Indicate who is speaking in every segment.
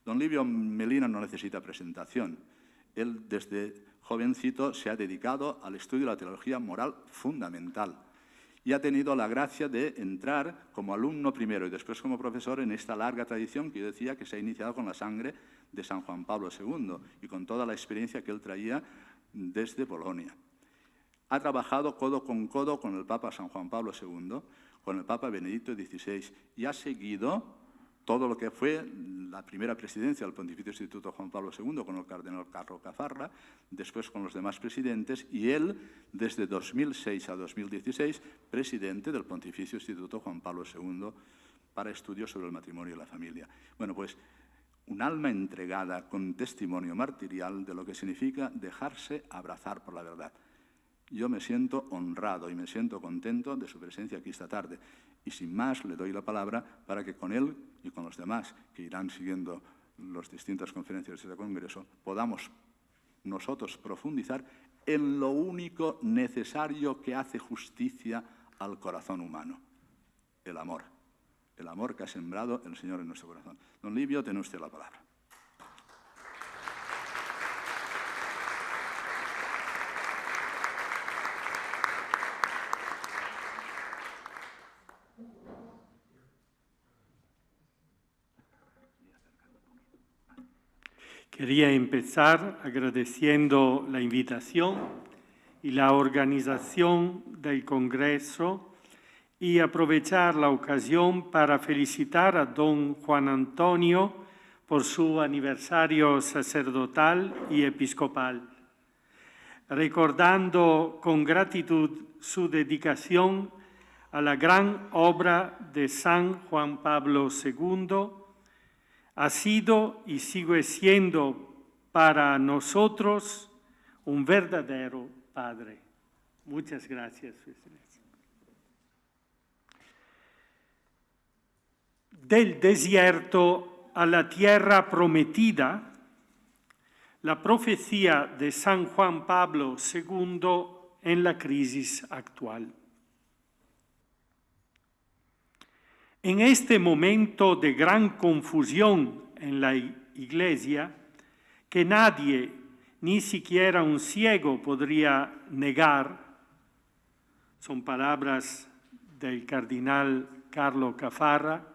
Speaker 1: Don Livio Melina no necesita presentación. Él, desde jovencito, se ha dedicado al estudio de la teología moral fundamental y ha tenido la gracia de entrar como alumno primero y después como profesor en esta larga tradición que yo decía que se ha iniciado con la sangre de San Juan Pablo II y con toda la experiencia que él traía desde Bolonia. Ha trabajado codo con el Papa San Juan Pablo II, con el Papa Benedicto XVI y ha seguido todo lo que fue la primera presidencia del Pontificio Instituto Juan Pablo II con el cardenal Carlo Caffarra, después con los demás presidentes, y él, desde 2006 a 2016, presidente del Pontificio Instituto Juan Pablo II para estudios sobre el matrimonio y la familia. Bueno, pues un alma entregada con testimonio martirial de lo que significa dejarse abrazar por la verdad. Yo me siento honrado y me siento contento de su presencia aquí esta tarde. Y sin más, le doy la palabra para que con él y con los demás que irán siguiendo las distintas conferencias de este congreso, podamos nosotros profundizar en lo único necesario que hace justicia al corazón humano, el amor. El amor que ha sembrado el Señor en nuestro corazón. Don Livio, tiene usted la palabra.
Speaker 2: Quería empezar agradeciendo la invitación y la organización del Congreso y aprovechar la ocasión para felicitar a don Juan Antonio por su aniversario sacerdotal y episcopal, recordando con gratitud su dedicación a la gran obra de San Juan Pablo II. Ha sido y sigue siendo para nosotros un verdadero Padre. Muchas gracias, Su Excelencia. Del desierto a la tierra prometida, la profecía de San Juan Pablo II en la crisis actual. En este momento de gran confusión en la Iglesia, que nadie, ni siquiera un ciego, podría negar, son palabras del cardenal Carlo Caffarra,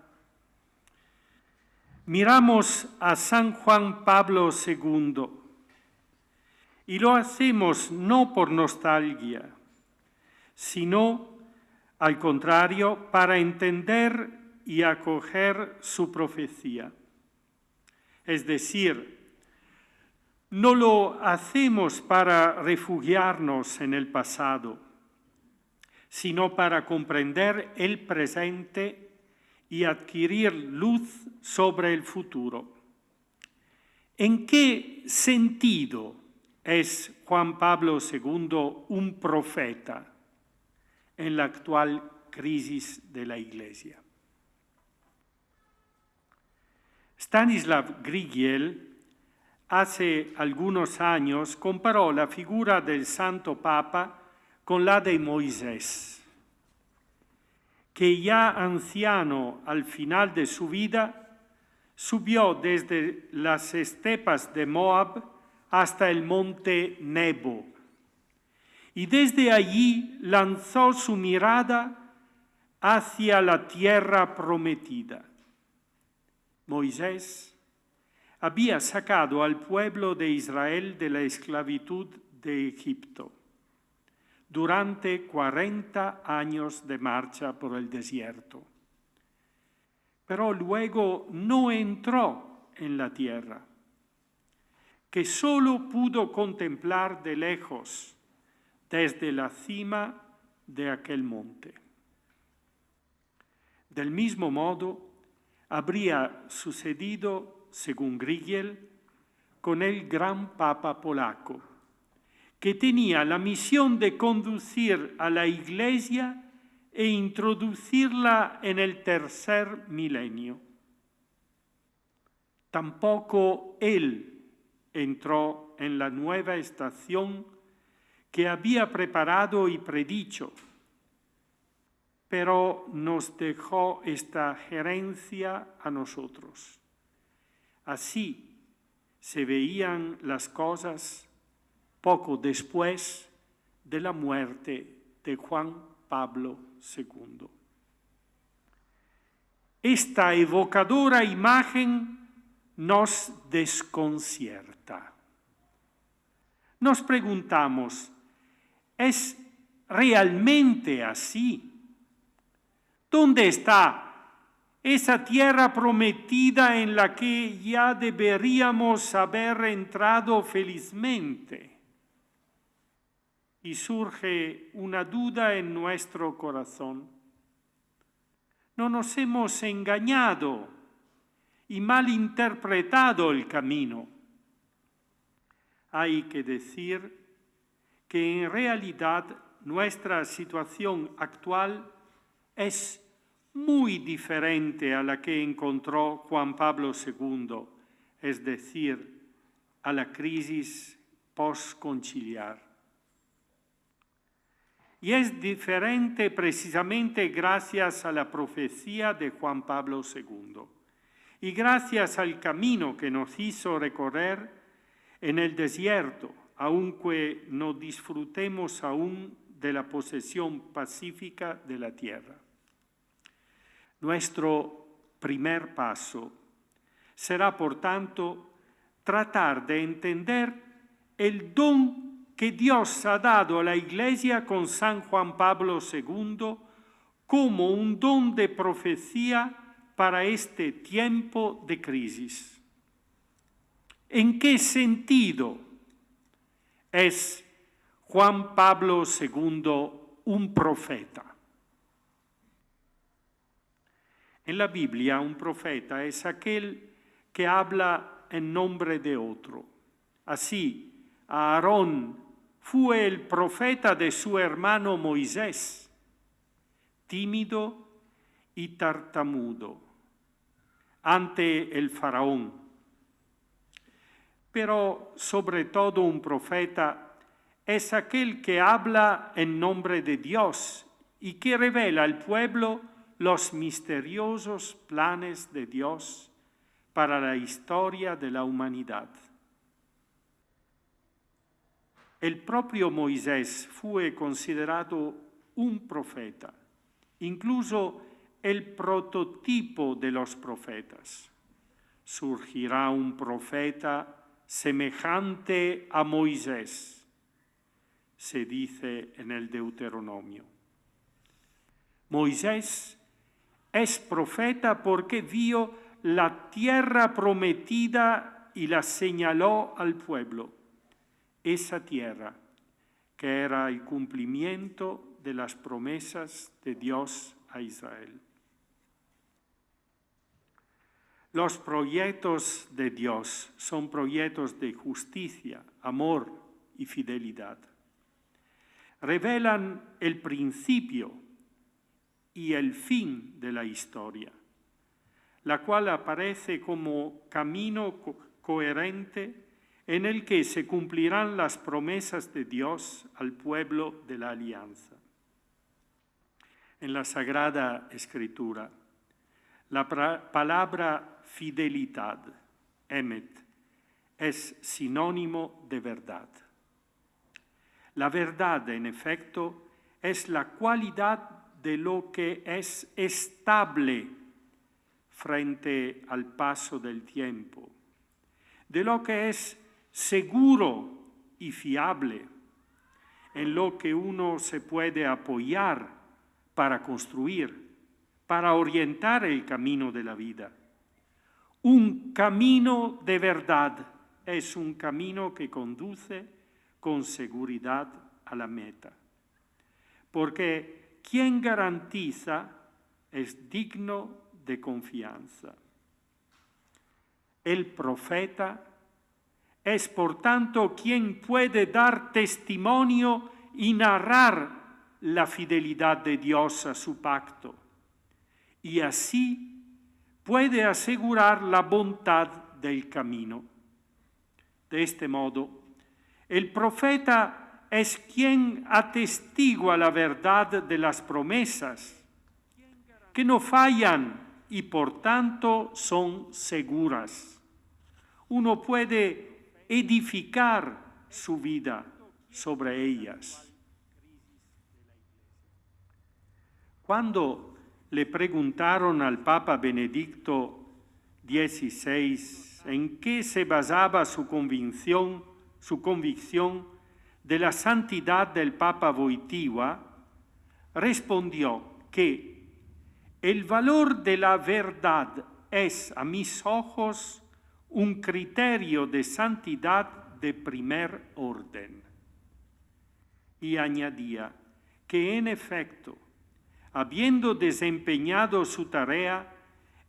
Speaker 2: miramos a San Juan Pablo II y lo hacemos no por nostalgia, sino al contrario, para entender y acoger su profecía. Es decir, no lo hacemos para refugiarnos en el pasado, sino para comprender el presente y adquirir luz sobre el futuro. ¿En qué sentido es Juan Pablo II un profeta en la actual crisis de la Iglesia? Stanislav Grighiel hace algunos años comparó la figura del Santo Papa con la de Moisés, que ya anciano al final de su vida, subió desde las estepas de Moab hasta el monte Nebo, y desde allí lanzó su mirada hacia la tierra prometida. Moisés había sacado al pueblo de Israel de la esclavitud de Egipto durante 40 años de marcha por el desierto. Pero luego no entró en la tierra, que solo pudo contemplar de lejos desde la cima de aquel monte. Del mismo modo, habría sucedido, según Grighiel, con el gran Papa polaco, que tenía la misión de conducir a la Iglesia e introducirla en el tercer milenio. Tampoco él entró en la nueva estación que había preparado y predicho, pero nos dejó esta gerencia a nosotros. Así se veían las cosas poco después de la muerte de Juan Pablo II. Esta evocadora imagen nos desconcierta. Nos preguntamos, ¿es realmente así? ¿Dónde está esa tierra prometida en la que ya deberíamos haber entrado felizmente? Y surge una duda en nuestro corazón. ¿No nos hemos engañado y malinterpretado el camino? Hay que decir que en realidad nuestra situación actual es muy diferente a la que encontró Juan Pablo II, es decir, a la crisis postconciliar. Y es diferente precisamente gracias a la profecía de Juan Pablo II y gracias al camino que nos hizo recorrer en el desierto, aunque no disfrutemos aún de la posesión pacífica de la tierra. Nuestro primer paso será, por tanto, tratar de entender el don que Dios ha dado a la Iglesia con San Juan Pablo II como un don de profecía para este tiempo de crisis. ¿En qué sentido es Juan Pablo II un profeta? En la Biblia, un profeta es aquel que habla en nombre de otro. Así, Aarón fue el profeta de su hermano Moisés, tímido y tartamudo ante el faraón. Pero sobre todo un profeta es aquel que habla en nombre de Dios y que revela al pueblo los misteriosos planes de Dios para la historia de la humanidad. El propio Moisés fue considerado un profeta, incluso el prototipo de los profetas. Surgirá un profeta semejante a Moisés, se dice en el Deuteronomio. Moisés es profeta porque vio la tierra prometida y la señaló al pueblo. Esa tierra que era el cumplimiento de las promesas de Dios a Israel. Los proyectos de Dios son proyectos de justicia, amor y fidelidad. Revelan el principio y el fin de la historia, la cual aparece como camino coherente en el que se cumplirán las promesas de Dios al pueblo de la alianza. En la Sagrada Escritura, la palabra fidelidad, emet, es sinónimo de verdad. La verdad, en efecto, es la cualidad de lo que es estable frente al paso del tiempo, de lo que es seguro y fiable, en lo que uno se puede apoyar para construir, para orientar el camino de la vida. Un camino de verdad es un camino que conduce con seguridad a la meta, porque quien garantiza es digno de confianza. El profeta es, por tanto, quien puede dar testimonio y narrar la fidelidad de Dios a su pacto, y así puede asegurar la bondad del camino. De este modo, el profeta es quien atestigua la verdad de las promesas, que no fallan y por tanto son seguras. uno puede edificar su vida sobre ellas. Cuando le preguntaron al Papa Benedicto XVI en qué se basaba su convicción de la santidad del Papa Wojtyła, respondió que el valor de la verdad es, a mis ojos, un criterio de santidad de primer orden. Y añadía que, en efecto, habiendo desempeñado su tarea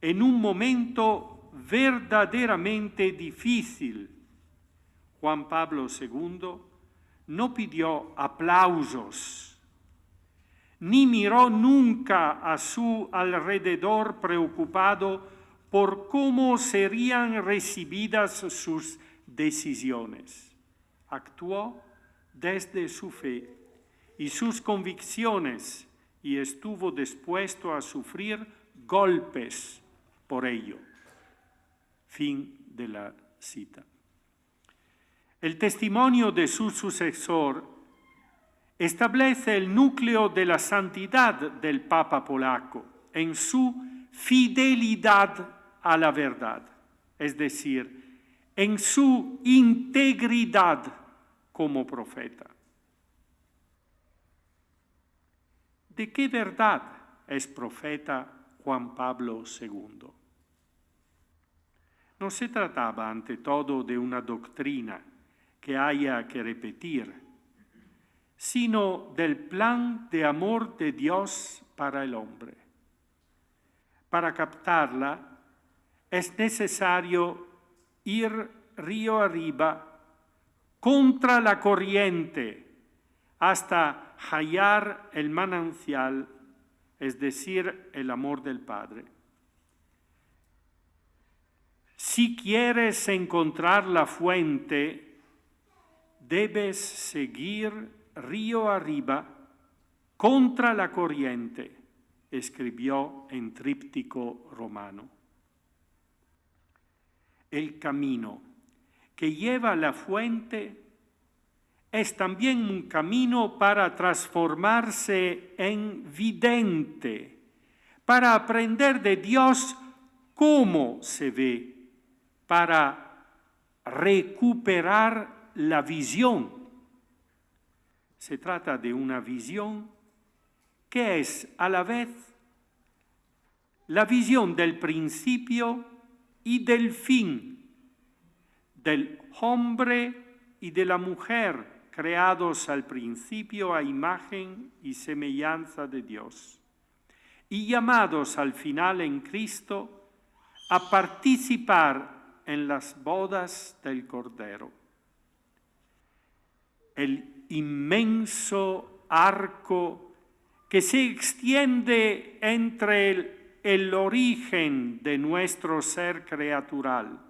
Speaker 2: en un momento verdaderamente difícil, Juan Pablo II no pidió aplausos, ni miró nunca a su alrededor preocupado por cómo serían recibidas sus decisiones. Actuó desde su fe y sus convicciones y estuvo dispuesto a sufrir golpes por ello. Fin de la cita. El testimonio de su sucesor establece el núcleo de la santidad del Papa polaco en su fidelidad a la verdad, es decir, en su integridad como profeta. ¿De qué verdad es profeta Juan Pablo II? No se trataba ante todo de una doctrina que haya que repetir, sino del plan de amor de Dios para el hombre. Para captarla es necesario ir río arriba contra la corriente hasta hallar el manantial, es decir, el amor del Padre. Si quieres encontrar la fuente, debes seguir río arriba contra la corriente, escribió en tríptico romano. El camino que lleva a la fuente es también un camino para transformarse en vidente, para aprender de Dios cómo se ve, para recuperar la visión. Se trata de una visión que es a la vez la visión del principio y del fin, del hombre y de la mujer, creados al principio a imagen y semejanza de Dios, y llamados al final en Cristo a participar en las bodas del Cordero. El inmenso arco que se extiende entre el origen de nuestro ser creatural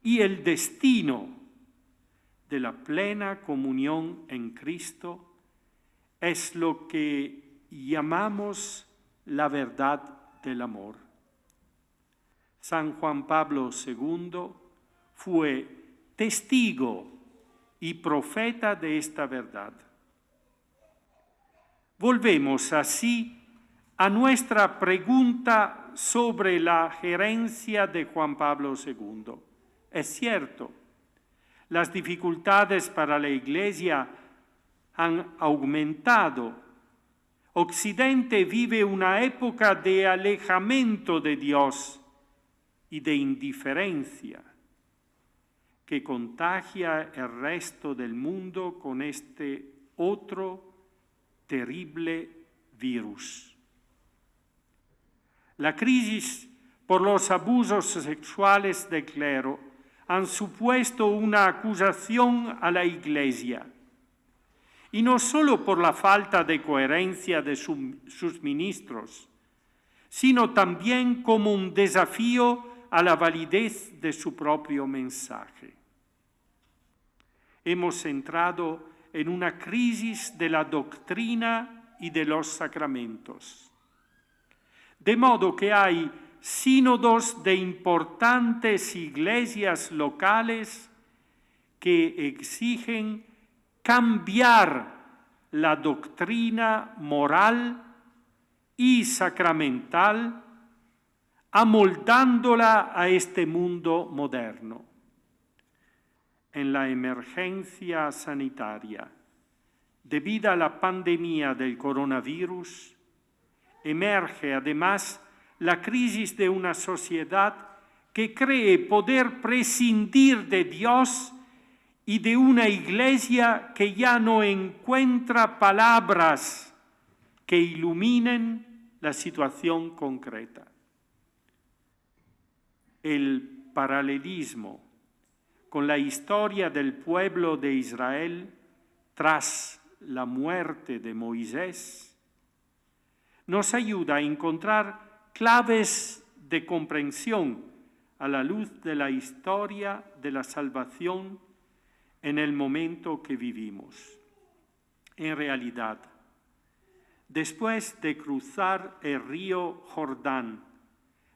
Speaker 2: y el destino de la plena comunión en Cristo es lo que llamamos la verdad del amor. San Juan Pablo II fue testigo y profeta de esta verdad. Volvemos así a nuestra pregunta sobre la gerencia de Juan Pablo II. Es cierto, las dificultades para la Iglesia han aumentado. Occidente vive una época de alejamiento de Dios y de indiferencia que contagia el resto del mundo con este otro terrible virus. La crisis por los abusos sexuales del clero han supuesto una acusación a la Iglesia, y no solo por la falta de coherencia de sus ministros, sino también como un desafío a la validez de su propio mensaje. Hemos entrado en una crisis de la doctrina y de los sacramentos, de modo que hay sínodos de importantes iglesias locales que exigen cambiar la doctrina moral y sacramental, amoldándola a este mundo moderno. En la emergencia sanitaria, debido a la pandemia del coronavirus, emerge además la crisis de una sociedad que cree poder prescindir de Dios y de una iglesia que ya no encuentra palabras que iluminen la situación concreta. El paralelismo con la historia del pueblo de Israel tras la muerte de Moisés nos ayuda a encontrar claves de comprensión a la luz de la historia de la salvación en el momento que vivimos. En realidad, después de cruzar el río Jordán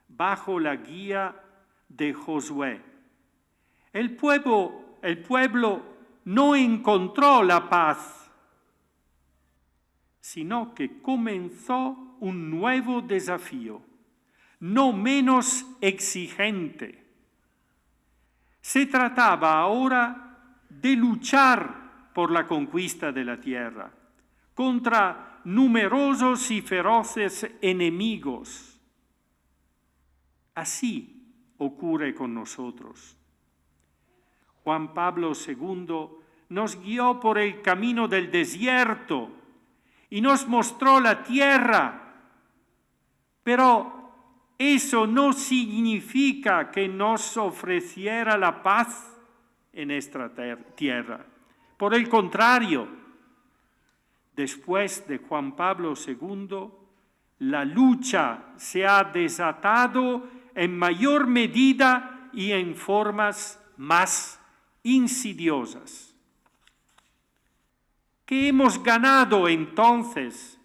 Speaker 2: bajo la guía de Josué, el pueblo no encontró la paz, sino que comenzó un nuevo desafío, no menos exigente. Se trataba ahora de luchar por la conquista de la tierra contra numerosos y feroces enemigos. Así ocurre con nosotros. Juan Pablo II nos guió por el camino del desierto y nos mostró la tierra, pero eso no significa que nos ofreciera la paz en esta tierra. Por el contrario, después de Juan Pablo II, la lucha se ha desatado en mayor medida y en formas más insidiosas. ¿Qué hemos ganado entonces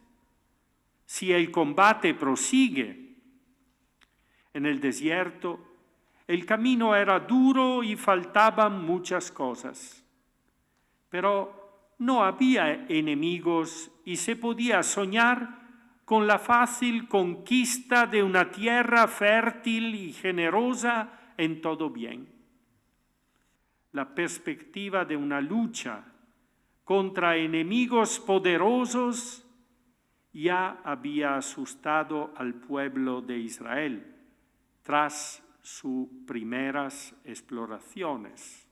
Speaker 2: si el combate prosigue? En el desierto, el camino era duro y faltaban muchas cosas, pero no había enemigos y se podía soñar con la fácil conquista de una tierra fértil y generosa en todo bien. La perspectiva de una lucha contra enemigos poderosos ya había asustado al pueblo de Israel tras sus primeras exploraciones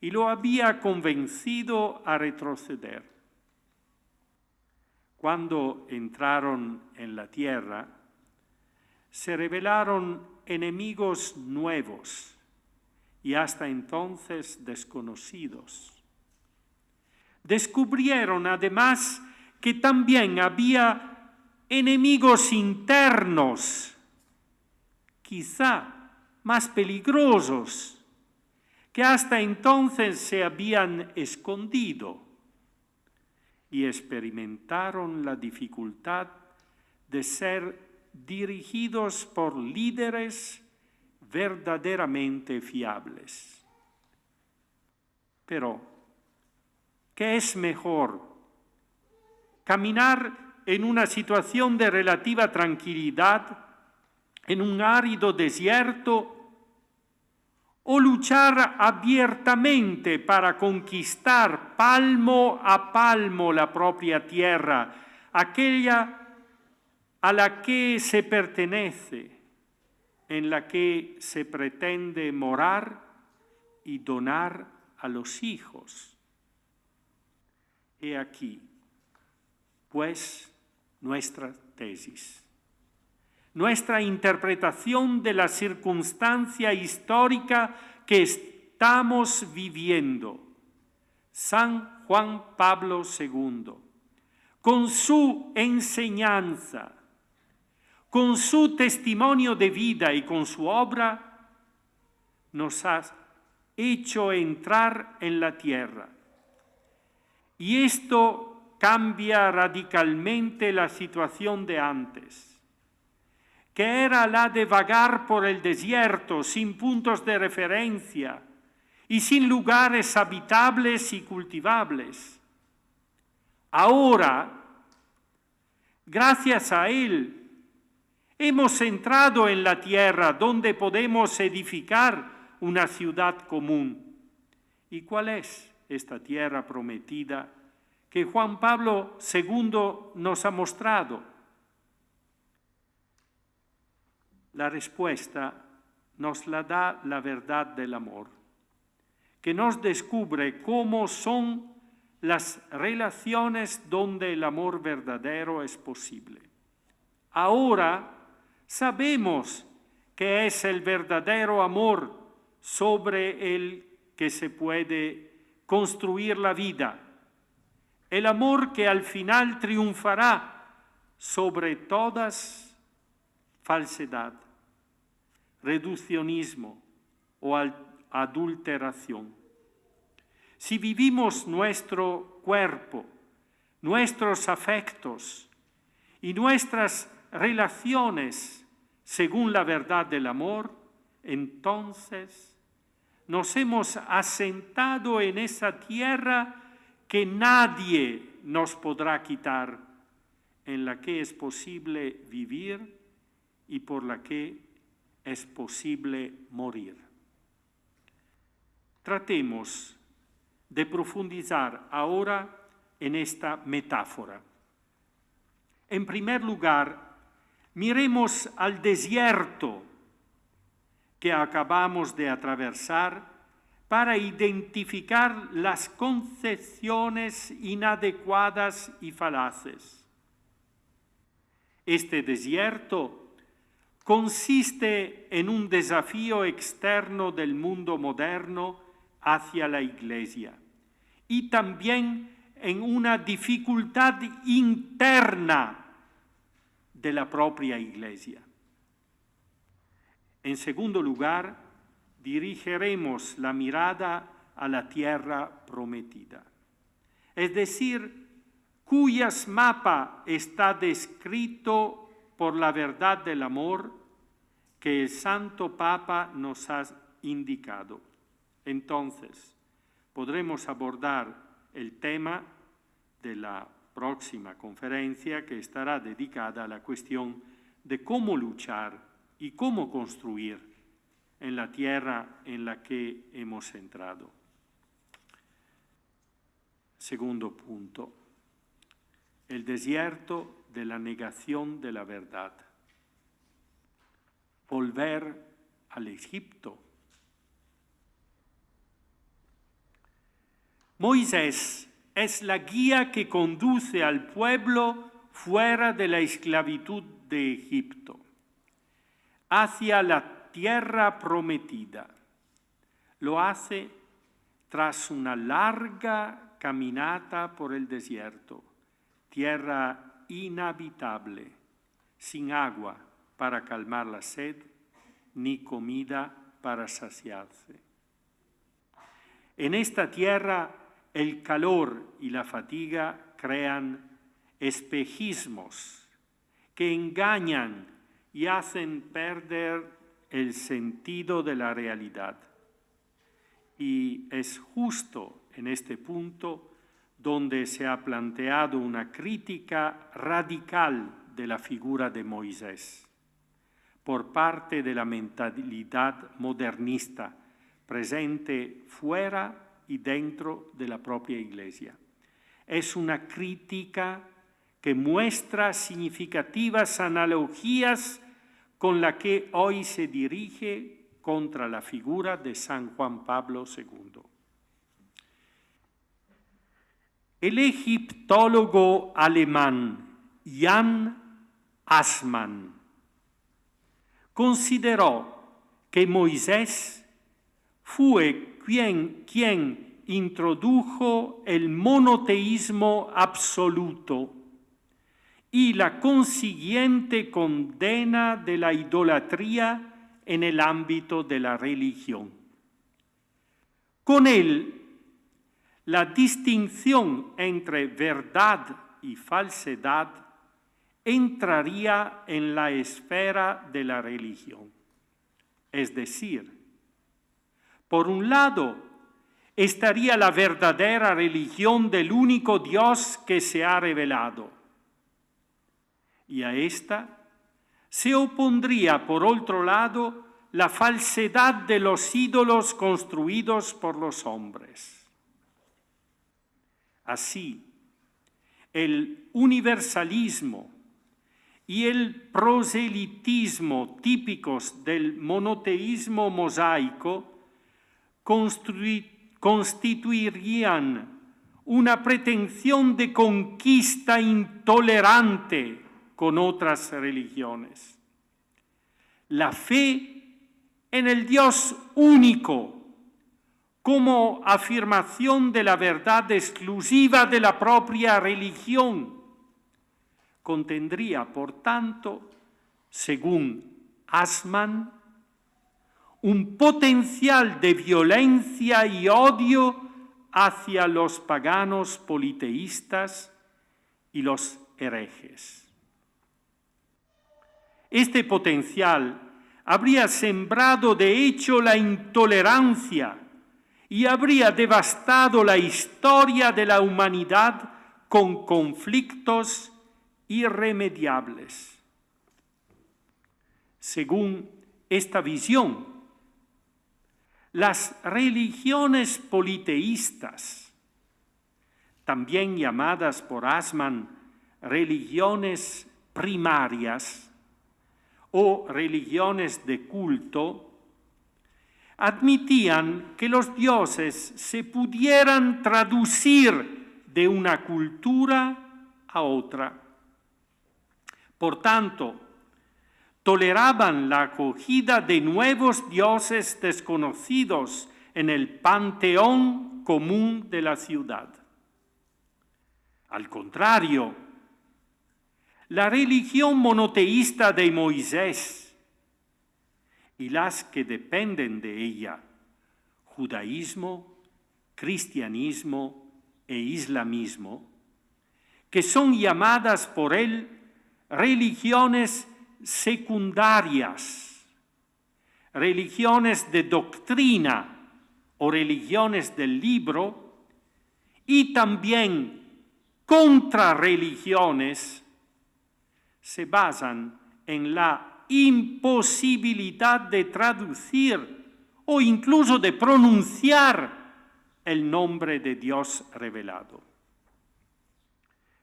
Speaker 2: y lo había convencido a retroceder. Cuando entraron en la tierra, se revelaron enemigos nuevos y hasta entonces desconocidos. Descubrieron además que también había enemigos internos, quizá más peligrosos, que hasta entonces se habían escondido, y experimentaron la dificultad de ser dirigidos por líderes verdaderamente fiables. Pero, ¿qué es mejor? ¿Caminar en una situación de relativa tranquilidad en un árido desierto o luchar abiertamente para conquistar palmo a palmo la propia tierra, aquella a la que se pertenece, en la que se pretende morar y donar a los hijos? He aquí, pues, nuestra tesis. Nuestra interpretación de la circunstancia histórica que estamos viviendo. San Juan Pablo II, con su enseñanza, con su testimonio de vida y con su obra, nos ha hecho entrar en la tierra. Y esto cambia radicalmente la situación de antes, que era la de vagar por el desierto sin puntos de referencia y sin lugares habitables y cultivables. Ahora, gracias a Él, hemos entrado en la tierra donde podemos edificar una ciudad común. ¿Y cuál es esta tierra prometida que Juan Pablo II nos ha mostrado? La respuesta nos la da la verdad del amor, que nos descubre cómo son las relaciones donde el amor verdadero es posible. Ahora sabemos que es el verdadero amor sobre el que se puede construir la vida, el amor que al final triunfará sobre todas falsedad, reduccionismo o adulteración. Si vivimos nuestro cuerpo, nuestros afectos y nuestras relaciones según la verdad del amor, entonces nos hemos asentado en esa tierra que nadie nos podrá quitar, en la que es posible vivir y por la que es posible morir. Tratemos de profundizar ahora en esta metáfora. En primer lugar, miremos al desierto que acabamos de atravesar para identificar las concepciones inadecuadas y falaces. Este desierto consiste en un desafío externo del mundo moderno hacia la Iglesia y también en una dificultad interna de la propia Iglesia. En segundo lugar, dirigiremos la mirada a la tierra prometida, es decir, cuyas mapa está descrito por la verdad del amor que el Santo Papa nos ha indicado. Entonces, podremos abordar el tema de la próxima conferencia, que estará dedicada a la cuestión de cómo luchar y cómo construir en la tierra en la que hemos entrado. Segundo punto, el desierto de la negación de la verdad. Volver al Egipto. Moisés es la guía que conduce al pueblo fuera de la esclavitud de Egipto, hacia la tierra prometida. Lo hace tras una larga caminata por el desierto, tierra inhabitable, sin agua para calmar la sed, ni comida para saciarse. En esta tierra, el calor y la fatiga crean espejismos que engañan y hacen perder el sentido de la realidad. Y es justo en este punto donde se ha planteado una crítica radical de la figura de Moisés por parte de la mentalidad modernista presente fuera y dentro de la propia Iglesia. Es una crítica que muestra significativas analogías con la que hoy se dirige contra la figura de San Juan Pablo II. El egiptólogo alemán Jan Assmann consideró que Moisés fue quien introdujo el monoteísmo absoluto y la consiguiente condena de la idolatría en el ámbito de la religión. Con él, la distinción entre verdad y falsedad entraría en la esfera de la religión. Es decir, por un lado, estaría la verdadera religión del único Dios que se ha revelado. Y a esta se opondría, por otro lado, la falsedad de los ídolos construidos por los hombres. Así, el universalismo y el proselitismo típicos del monoteísmo mosaico constituirían una pretensión de conquista intolerante con otras religiones. La fe en el Dios único como afirmación de la verdad exclusiva de la propia religión contendría, por tanto, según Assmann, un potencial de violencia y odio hacia los paganos politeístas y los herejes. Este potencial habría sembrado de hecho la intolerancia y habría devastado la historia de la humanidad con conflictos irremediables. Según esta visión, las religiones politeístas, también llamadas por Assmann religiones primarias o religiones de culto, admitían que los dioses se pudieran traducir de una cultura a otra. Por tanto, toleraban la acogida de nuevos dioses desconocidos en el panteón común de la ciudad. Al contrario, la religión monoteísta de Moisés y las que dependen de ella, judaísmo, cristianismo e islamismo, que son llamadas por él religiones secundarias, religiones de doctrina o religiones del libro, y también contrarreligiones, se basan en la imposibilidad de traducir o incluso de pronunciar el nombre de Dios revelado.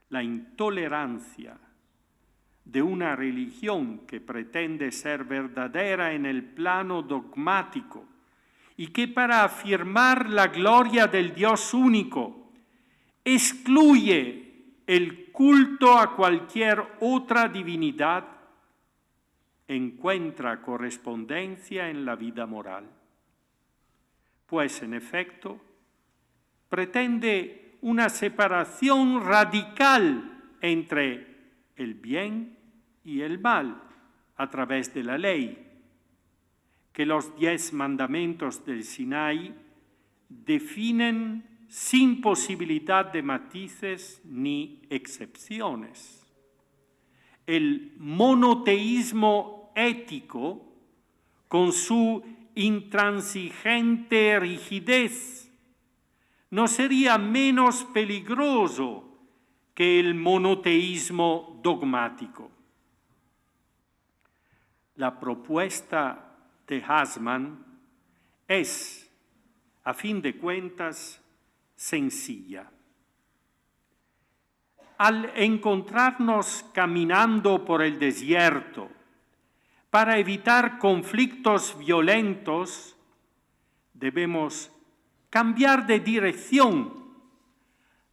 Speaker 2: La intolerancia de una religión que pretende ser verdadera en el plano dogmático y que para afirmar la gloria del Dios único excluye el culto a cualquier otra divinidad, encuentra correspondencia en la vida moral. Pues, en efecto, pretende una separación radical entre el bien y el mal a través de la ley, que los 10 mandamientos del Sinaí definen sin posibilidad de matices ni excepciones. El monoteísmo ético, con su intransigente rigidez, no sería menos peligroso que el monoteísmo dogmático. La propuesta de Assmann es, a fin de cuentas, sencilla. Al encontrarnos caminando por el desierto para evitar conflictos violentos, debemos cambiar de dirección,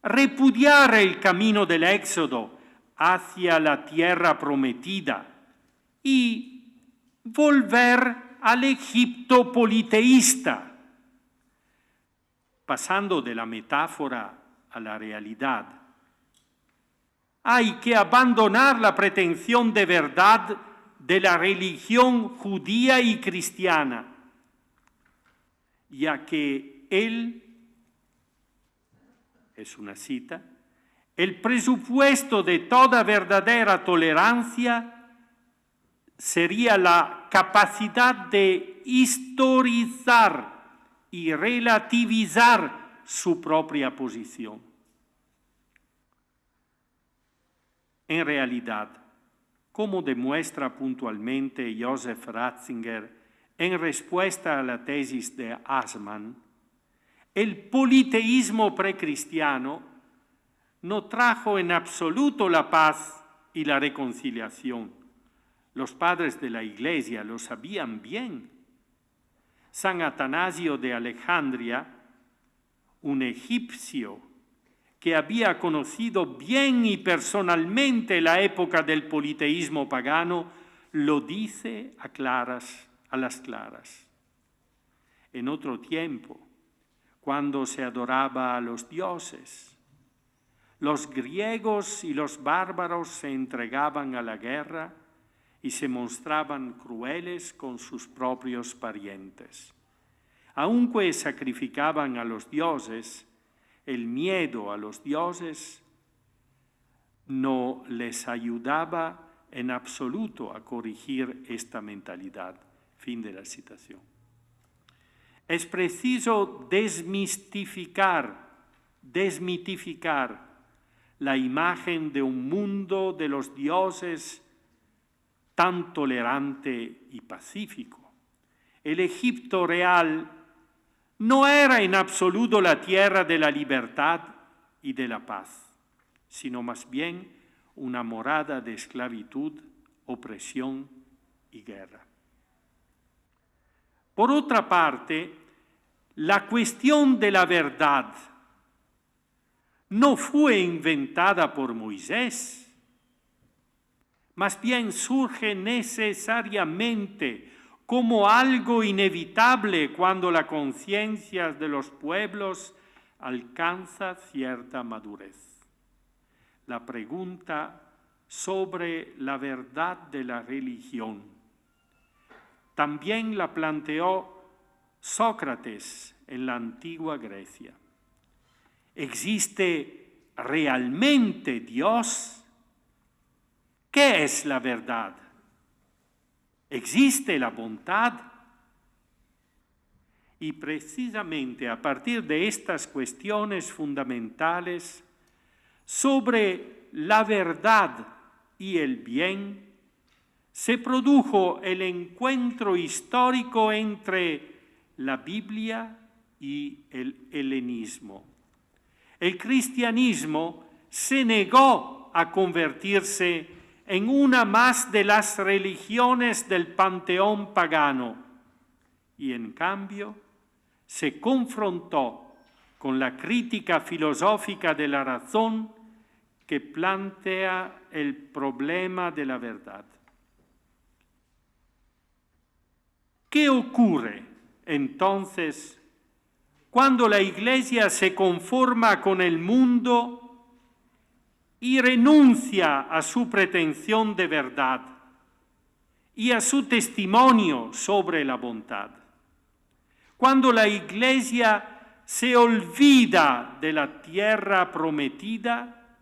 Speaker 2: repudiar el camino del éxodo hacia la tierra prometida y volver al Egipto politeísta, pasando de la metáfora a la realidad. Hay que abandonar la pretensión de verdad de la religión judía y cristiana, ya que él, es una cita, el presupuesto de toda verdadera tolerancia sería la capacidad de historizar y relativizar su propia posición. En realidad, como demuestra puntualmente Joseph Ratzinger en respuesta a la tesis de Assmann, el politeísmo precristiano no trajo en absoluto la paz y la reconciliación. Los padres de la Iglesia lo sabían bien. San Atanasio de Alejandría, un egipcio que había conocido bien y personalmente la época del politeísmo pagano, lo dice a las claras. En otro tiempo, cuando se adoraba a los dioses, los griegos y los bárbaros se entregaban a la guerra y se mostraban crueles con sus propios parientes. Aunque sacrificaban a los dioses, el miedo a los dioses no les ayudaba en absoluto a corregir esta mentalidad. Fin de la citación. Es preciso desmitificar la imagen de un mundo de los dioses tan tolerante y pacífico. El Egipto real no era en absoluto la tierra de la libertad y de la paz, sino más bien una morada de esclavitud, opresión y guerra. Por otra parte, la cuestión de la verdad no fue inventada por Moisés, más bien surge necesariamente como algo inevitable cuando la conciencia de los pueblos alcanza cierta madurez. La pregunta sobre la verdad de la religión también la planteó Sócrates en la antigua Grecia. ¿Existe realmente Dios? ¿Qué es la verdad? ¿Existe la bondad? Y precisamente a partir de estas cuestiones fundamentales sobre la verdad y el bien, se produjo el encuentro histórico entre la Biblia y el helenismo. El cristianismo se negó a convertirse en una más de las religiones del panteón pagano y en cambio se confrontó con la crítica filosófica de la razón que plantea el problema de la verdad. ¿Qué ocurre entonces cuando la Iglesia se conforma con el mundo y renuncia a su pretensión de verdad y a su testimonio sobre la bondad? Cuando la Iglesia se olvida de la tierra prometida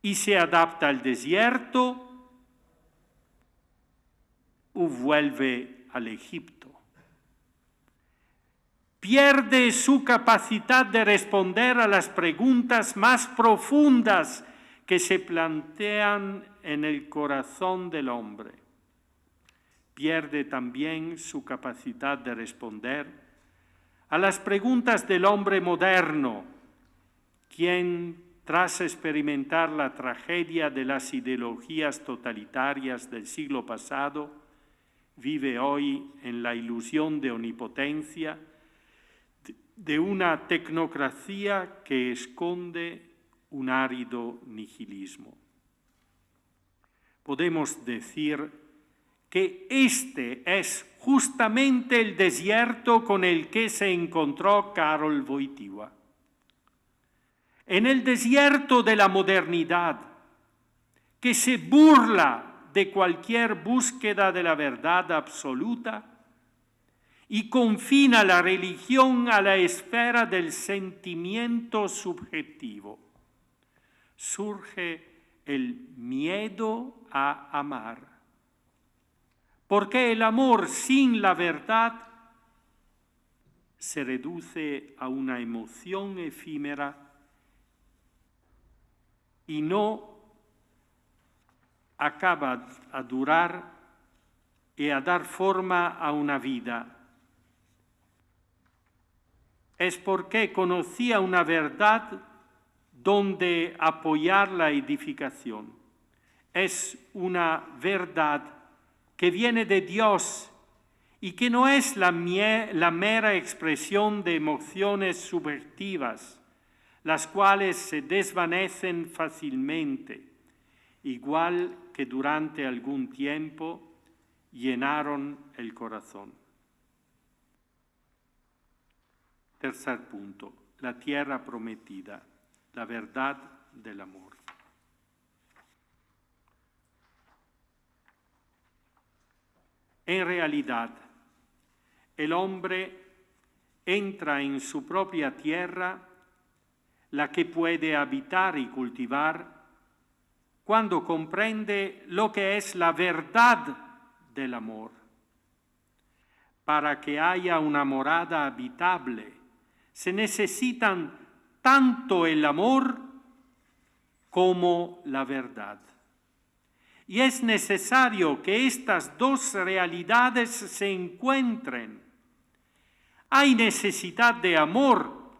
Speaker 2: y se adapta al desierto o vuelve al Egipto. Pierde su capacidad de responder a las preguntas más profundas que se plantean en el corazón del hombre. Pierde también su capacidad de responder a las preguntas del hombre moderno, quien, tras experimentar la tragedia de las ideologías totalitarias del siglo pasado, vive hoy en la ilusión de omnipotencia de una tecnocracia que esconde un árido nihilismo. Podemos decir que este es justamente el desierto con el que se encontró Karol Wojtyła. En el desierto de la modernidad, que se burla de cualquier búsqueda de la verdad absoluta y confina la religión a la esfera del sentimiento subjetivo. Surge el miedo a amar, porque el amor sin la verdad se reduce a una emoción efímera y no acaba a durar y a dar forma a una vida. Es porque conocía una verdad donde apoyar la edificación. Es una verdad que viene de Dios y que no es la mera expresión de emociones subjetivas, las cuales se desvanecen fácilmente, igual que durante algún tiempo llenaron el corazón. Tercer punto, la tierra prometida, la verdad del amor. En realidad, el hombre entra en su propia tierra, la que puede habitar y cultivar, cuando comprende lo que es la verdad del amor. Para que haya una morada habitable, se necesitan tanto el amor como la verdad. Y es necesario que estas dos realidades se encuentren. Hay necesidad de amor,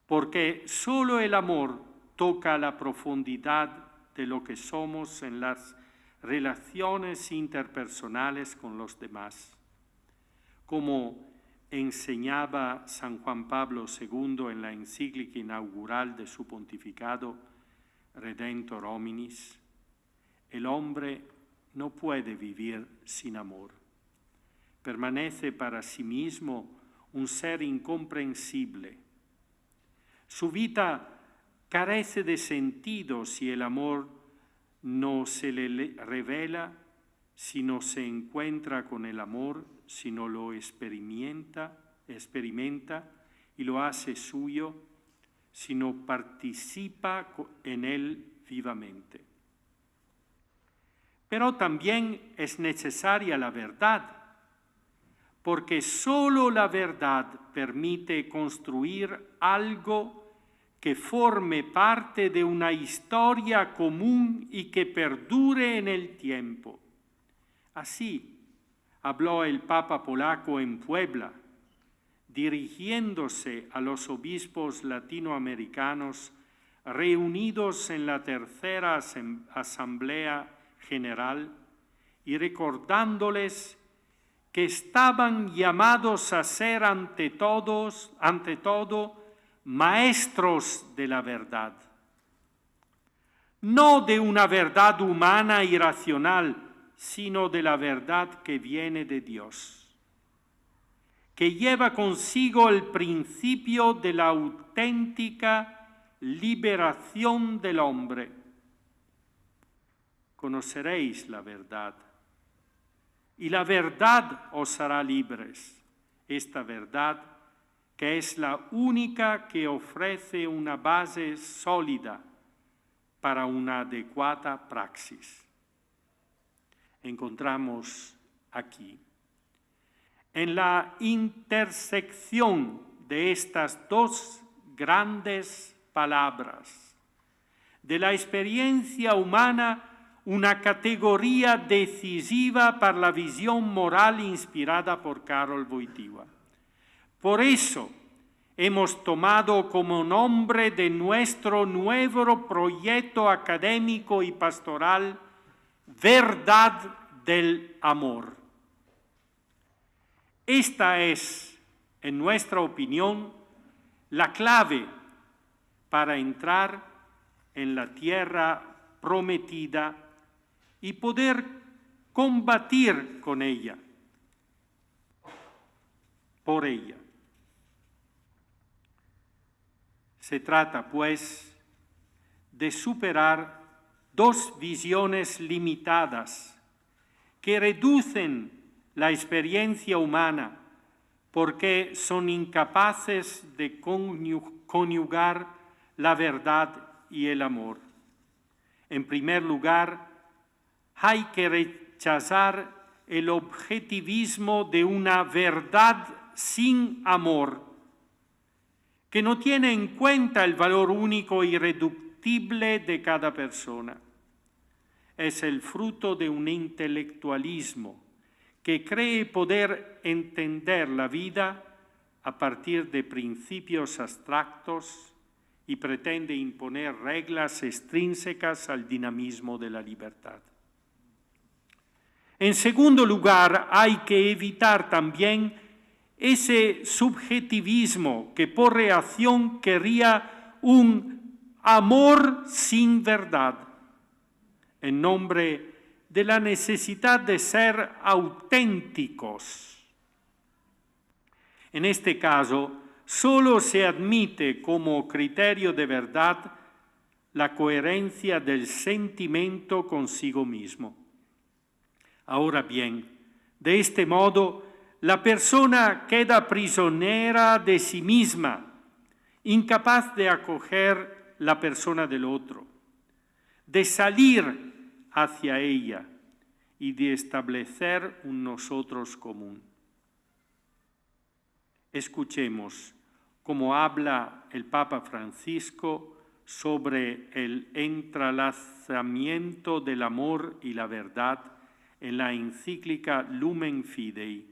Speaker 2: porque solo el amor toca la profundidad de lo que somos en las relaciones interpersonales con los demás. Como enseñaba San Juan Pablo II en la encíclica inaugural de su pontificado Redemptor Hominis, el hombre no puede vivir sin amor. Permanece para sí mismo un ser incomprensible. Su vida carece de sentido si el amor no se le revela, si no se encuentra con el amor, si no lo experimenta y lo hace suyo, si no participa en él vivamente. Pero también es necesaria la verdad, porque solo la verdad permite construir algo que forme parte de una historia común y que perdure en el tiempo. Así habló el Papa polaco en Puebla, dirigiéndose a los obispos latinoamericanos reunidos en la tercera Asamblea General y recordándoles que estaban llamados a ser ante todo, maestros de la verdad. No de una verdad humana y racional, sino de la verdad que viene de Dios, que lleva consigo el principio de la auténtica liberación del hombre. Conoceréis la verdad, y la verdad os hará libres. Esta verdad, que es la única que ofrece una base sólida para una adecuada praxis. Encontramos aquí, en la intersección de estas dos grandes palabras, de la experiencia humana, una categoría decisiva para la visión moral inspirada por Karol Wojtyła. Por eso hemos tomado como nombre de nuestro nuevo proyecto académico y pastoral Verdad del Amor. Esta es, en nuestra opinión, la clave para entrar en la tierra prometida y poder combatir con ella, por ella. Se trata, pues, de superar dos visiones limitadas que reducen la experiencia humana, porque son incapaces de conyugar la verdad y el amor. En primer lugar, hay que rechazar el objetivismo de una verdad sin amor, que no tiene en cuenta el valor único e irreductible de cada persona. Es el fruto de un intelectualismo que cree poder entender la vida a partir de principios abstractos y pretende imponer reglas extrínsecas al dinamismo de la libertad. En segundo lugar, hay que evitar también ese subjetivismo que por reacción querría un amor sin verdad, en nombre de la necesidad de ser auténticos. En este caso, solo se admite como criterio de verdad la coherencia del sentimiento consigo mismo. Ahora bien, de este modo, la persona queda prisionera de sí misma, incapaz de acoger la persona del otro, de salir hacia ella y de establecer un nosotros común. Escuchemos cómo habla el Papa Francisco sobre el entrelazamiento del amor y la verdad en la encíclica Lumen Fidei,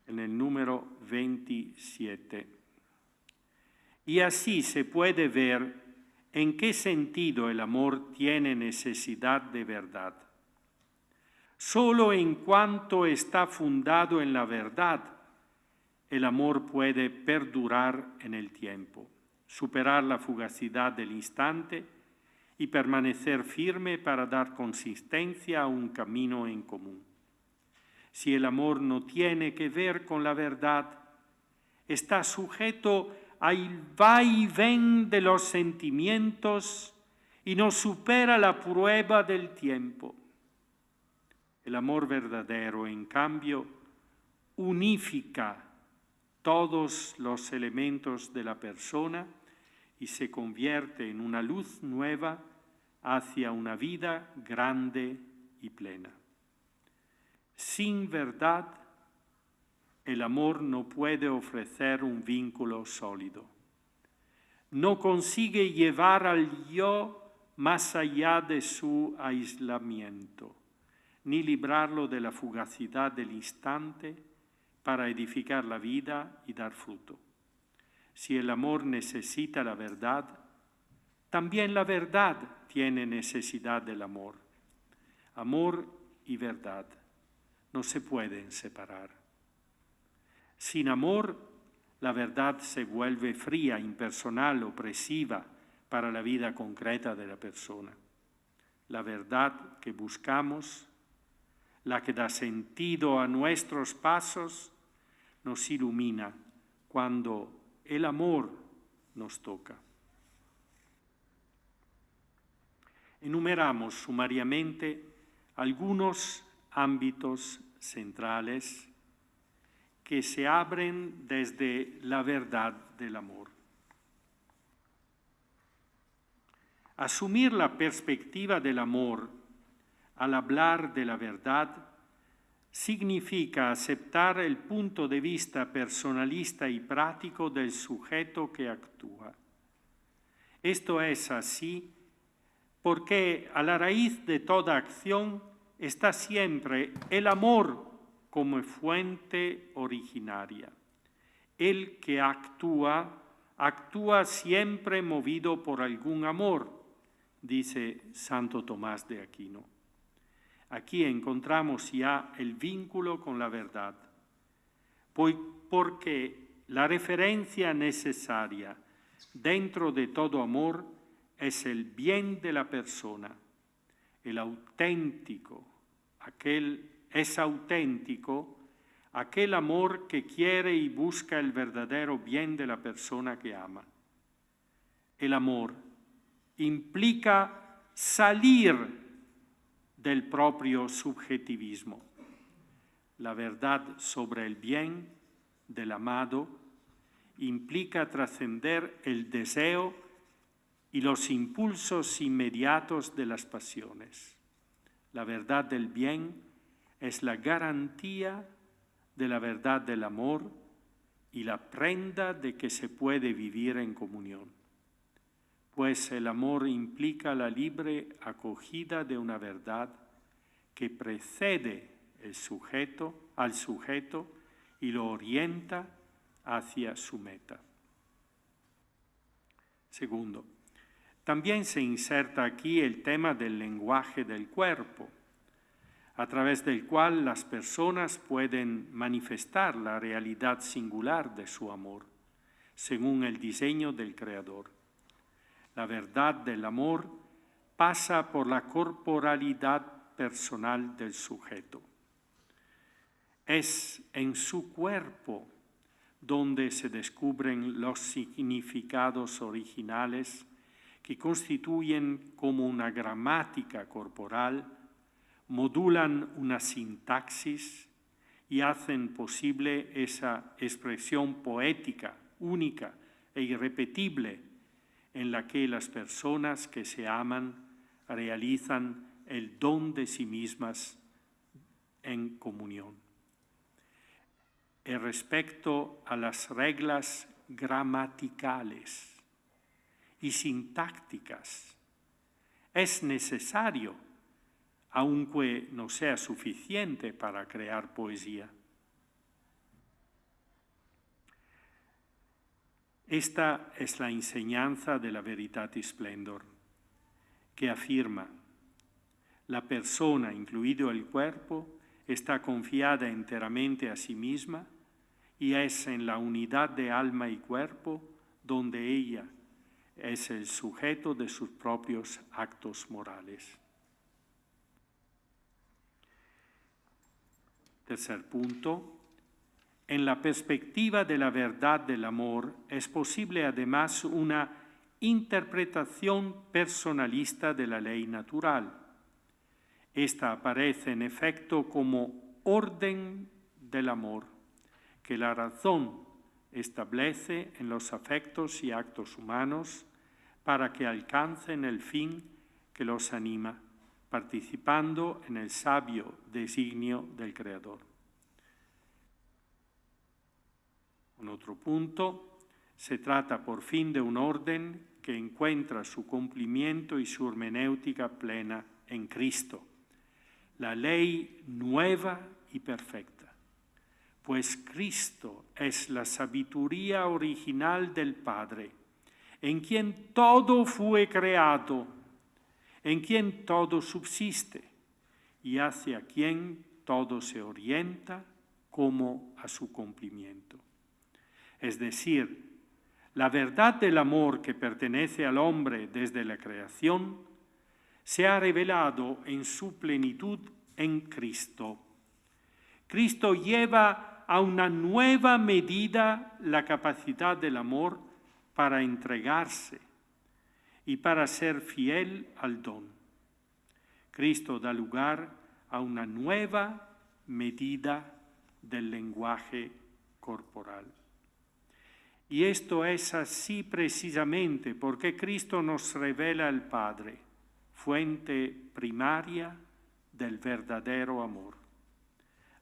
Speaker 2: en el número 27. Y así se puede ver en qué sentido el amor tiene necesidad de verdad. Solo en cuanto está fundado en la verdad, el amor puede perdurar en el tiempo, superar la fugacidad del instante y permanecer firme para dar consistencia a un camino en común. Si el amor no tiene que ver con la verdad, está sujeto al vaivén de los sentimientos y no supera la prueba del tiempo. El amor verdadero, en cambio, unifica todos los elementos de la persona y se convierte en una luz nueva hacia una vida grande y plena. Sin verdad, el amor no puede ofrecer un vínculo sólido. No consigue llevar al yo más allá de su aislamiento, ni librarlo de la fugacidad del instante para edificar la vida y dar fruto. Si el amor necesita la verdad, también la verdad tiene necesidad del amor. Amor y verdad no se pueden separar. Sin amor, la verdad se vuelve fría, impersonal, opresiva para la vida concreta de la persona. La verdad que buscamos, la que da sentido a nuestros pasos, nos ilumina cuando el amor nos toca. Enumeramos sumariamente algunos ámbitos centrales que se abren desde la verdad del amor. Asumir la perspectiva del amor al hablar de la verdad significa aceptar el punto de vista personalista y práctico del sujeto que actúa. Esto es así porque a la raíz de toda acción está siempre el amor como fuente originaria. El que actúa siempre movido por algún amor, dice Santo Tomás de Aquino. Aquí encontramos ya el vínculo con la verdad, porque la referencia necesaria dentro de todo amor es el bien de la persona, el auténtico, es auténtico aquel amor que quiere y busca el verdadero bien de la persona que ama. El amor implica salir del propio subjetivismo. La verdad sobre el bien del amado implica trascender el deseo y los impulsos inmediatos de las pasiones. La verdad del bien es la garantía de la verdad del amor y la prenda de que se puede vivir en comunión. Pues el amor implica la libre acogida de una verdad que precede al sujeto y lo orienta hacia su meta. Segundo, también se inserta aquí el tema del lenguaje del cuerpo, a través del cual las personas pueden manifestar la realidad singular de su amor, según el diseño del Creador. La verdad del amor pasa por la corporalidad personal del sujeto. Es en su cuerpo donde se descubren los significados originales que constituyen como una gramática corporal, modulan una sintaxis y hacen posible esa expresión poética, única e irrepetible, en la que las personas que se aman realizan el don de sí mismas en comunión. Respecto a las reglas gramaticales y sintácticas, es necesario, aunque no sea suficiente para crear poesía. Esta es la enseñanza de la Veritatis Splendor, que afirma: la persona, incluido el cuerpo, está confiada enteramente a sí misma y es en la unidad de alma y cuerpo donde ella es el sujeto de sus propios actos morales. Tercer punto. En la perspectiva de la verdad del amor es posible además una interpretación personalista de la ley natural. Esta aparece en efecto como orden del amor que la razón establece en los afectos y actos humanos para que alcancen el fin que los anima, participando en el sabio designio del Creador. En otro punto, se trata por fin de un orden que encuentra su cumplimiento y su hermenéutica plena en Cristo, la ley nueva y perfecta, pues Cristo es la sabiduría original del Padre, en quien todo fue creado, en quien todo subsiste y hacia quien todo se orienta como a su cumplimiento. Es decir, la verdad del amor que pertenece al hombre desde la creación se ha revelado en su plenitud en Cristo. Cristo lleva a una nueva medida la capacidad del amor para entregarse y para ser fiel al don. Cristo da lugar a una nueva medida del lenguaje corporal. Y esto es así precisamente porque Cristo nos revela al Padre, fuente primaria del verdadero amor.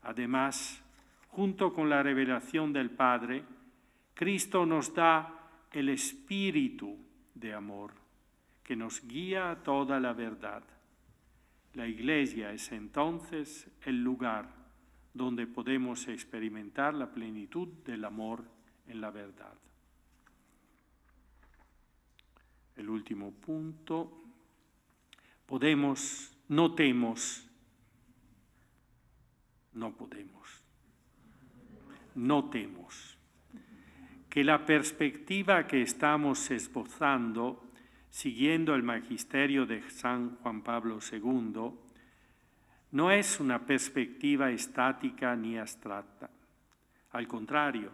Speaker 2: Además, junto con la revelación del Padre, Cristo nos da el espíritu de amor, que nos guía a toda la verdad. La Iglesia es entonces el lugar donde podemos experimentar la plenitud del amor en la verdad. El último punto. Notemos que la perspectiva que estamos esbozando, siguiendo el magisterio de San Juan Pablo II, no es una perspectiva estática ni abstracta. Al contrario,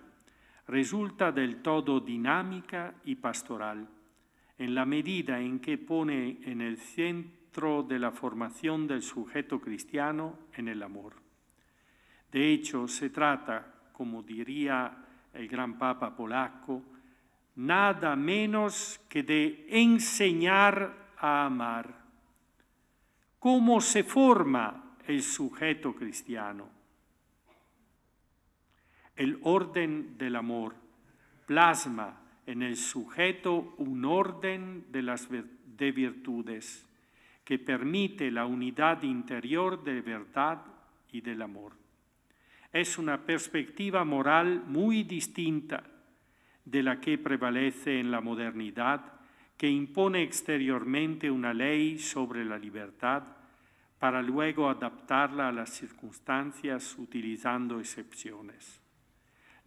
Speaker 2: resulta del todo dinámica y pastoral, en la medida en que pone en el centro centro de la formación del sujeto cristiano en el amor. De hecho, se trata, como diría el gran Papa polaco, nada menos que de enseñar a amar. ¿Cómo se forma el sujeto cristiano? El orden del amor plasma en el sujeto un orden de virtudes que permite la unidad interior de verdad y del amor. Es una perspectiva moral muy distinta de la que prevalece en la modernidad, que impone exteriormente una ley sobre la libertad para luego adaptarla a las circunstancias utilizando excepciones.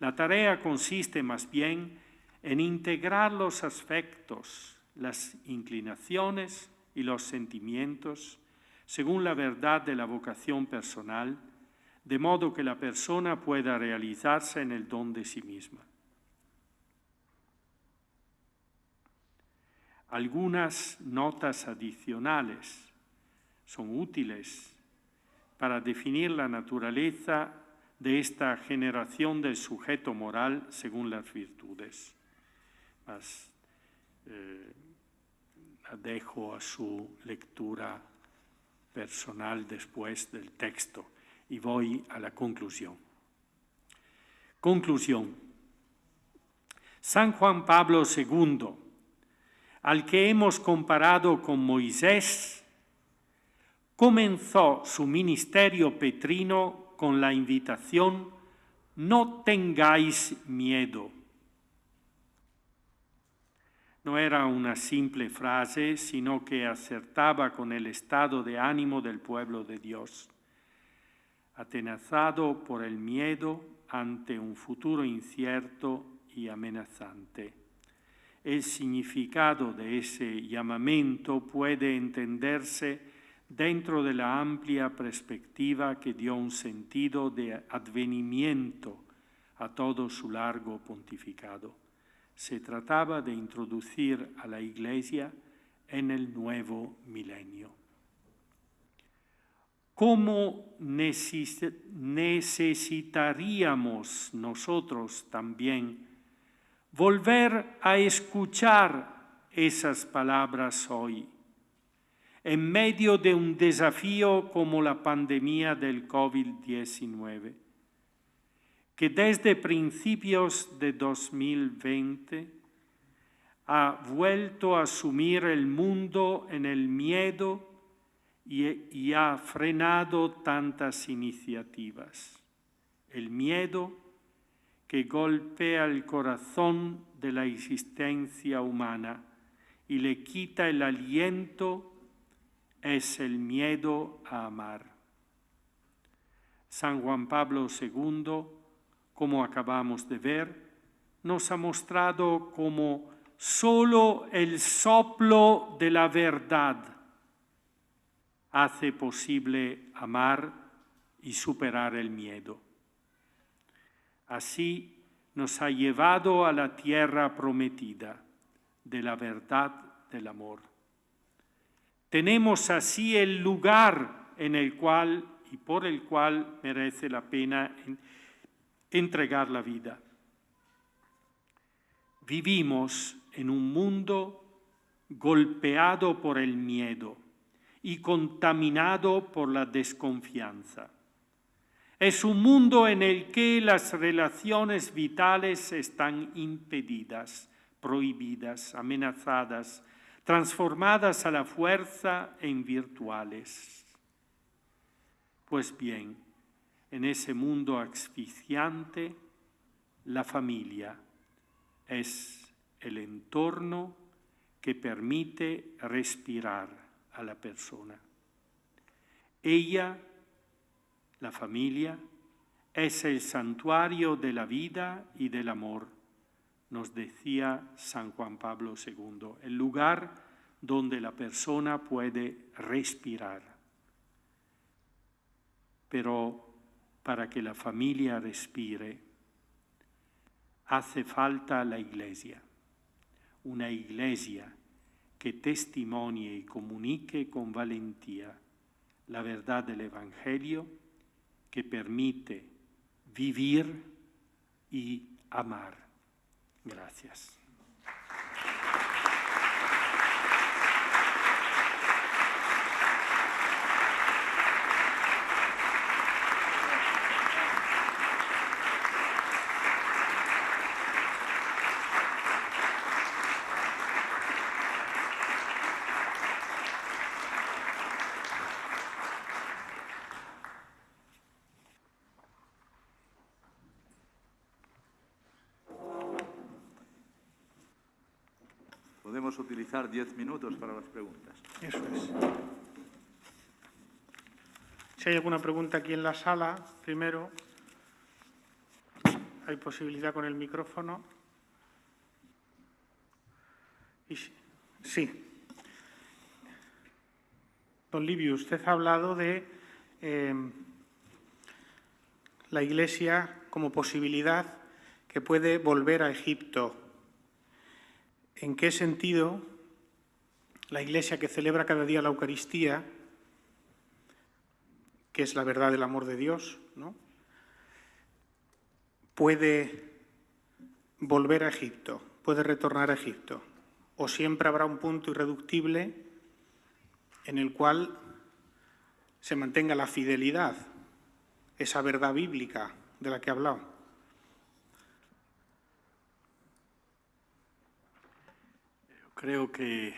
Speaker 2: La tarea consiste más bien en integrar los aspectos, las inclinaciones y los sentimientos según la verdad de la vocación personal, de modo que la persona pueda realizarse en el don de sí misma. Algunas notas adicionales son útiles para definir la naturaleza de esta generación del sujeto moral según las virtudes. Mas la dejo a su lectura personal después del texto y voy a la conclusión. Conclusión. San Juan Pablo II, al que hemos comparado con Moisés, comenzó su ministerio petrino con la invitación: no tengáis miedo. No era una simple frase, sino que acertaba con el estado de ánimo del pueblo de Dios, atenazado por el miedo ante un futuro incierto y amenazante. El significado de ese llamamiento puede entenderse dentro de la amplia perspectiva que dio un sentido de advenimiento a todo su largo pontificado. Se trataba de introducir a la Iglesia en el nuevo milenio. ¿Cómo necesitaríamos nosotros también volver a escuchar esas palabras hoy, en medio de un desafío como la pandemia del COVID-19, que desde principios de 2020 ha vuelto a sumir el mundo en el miedo y ha frenado tantas iniciativas? El miedo que golpea el corazón de la existencia humana y le quita el aliento es el miedo a amar. San Juan Pablo II, como acabamos de ver, nos ha mostrado cómo solo el soplo de la verdad hace posible amar y superar el miedo. Así nos ha llevado a la tierra prometida de la verdad del amor. Tenemos así el lugar en el cual y por el cual merece la pena entregar la vida. Vivimos en un mundo golpeado por el miedo y contaminado por la desconfianza. Es un mundo en el que las relaciones vitales están impedidas, prohibidas, amenazadas, transformadas a la fuerza en virtuales. Pues bien, en ese mundo asfixiante, la familia es el entorno que permite respirar a la persona. Ella, la familia, es el santuario de la vida y del amor, nos decía San Juan Pablo II, el lugar donde la persona puede respirar. Pero para que la familia respire, hace falta la Iglesia, una Iglesia que testimonie y comunique con valentía la verdad del Evangelio que permite vivir y amar. Gracias.
Speaker 1: Podemos utilizar 10 minutos para las preguntas.
Speaker 3: Eso es. Si hay alguna pregunta aquí en la sala, primero, hay posibilidad con el micrófono. Sí. Don Livio, usted ha hablado de la Iglesia como posibilidad que puede volver a Egipto. ¿En qué sentido la Iglesia que celebra cada día la Eucaristía, que es la verdad del amor de Dios, ¿no?, puede volver a Egipto, puede retornar a Egipto? ¿O siempre habrá un punto irreductible en el cual se mantenga la fidelidad, esa verdad bíblica de la que he hablado?
Speaker 2: Creo que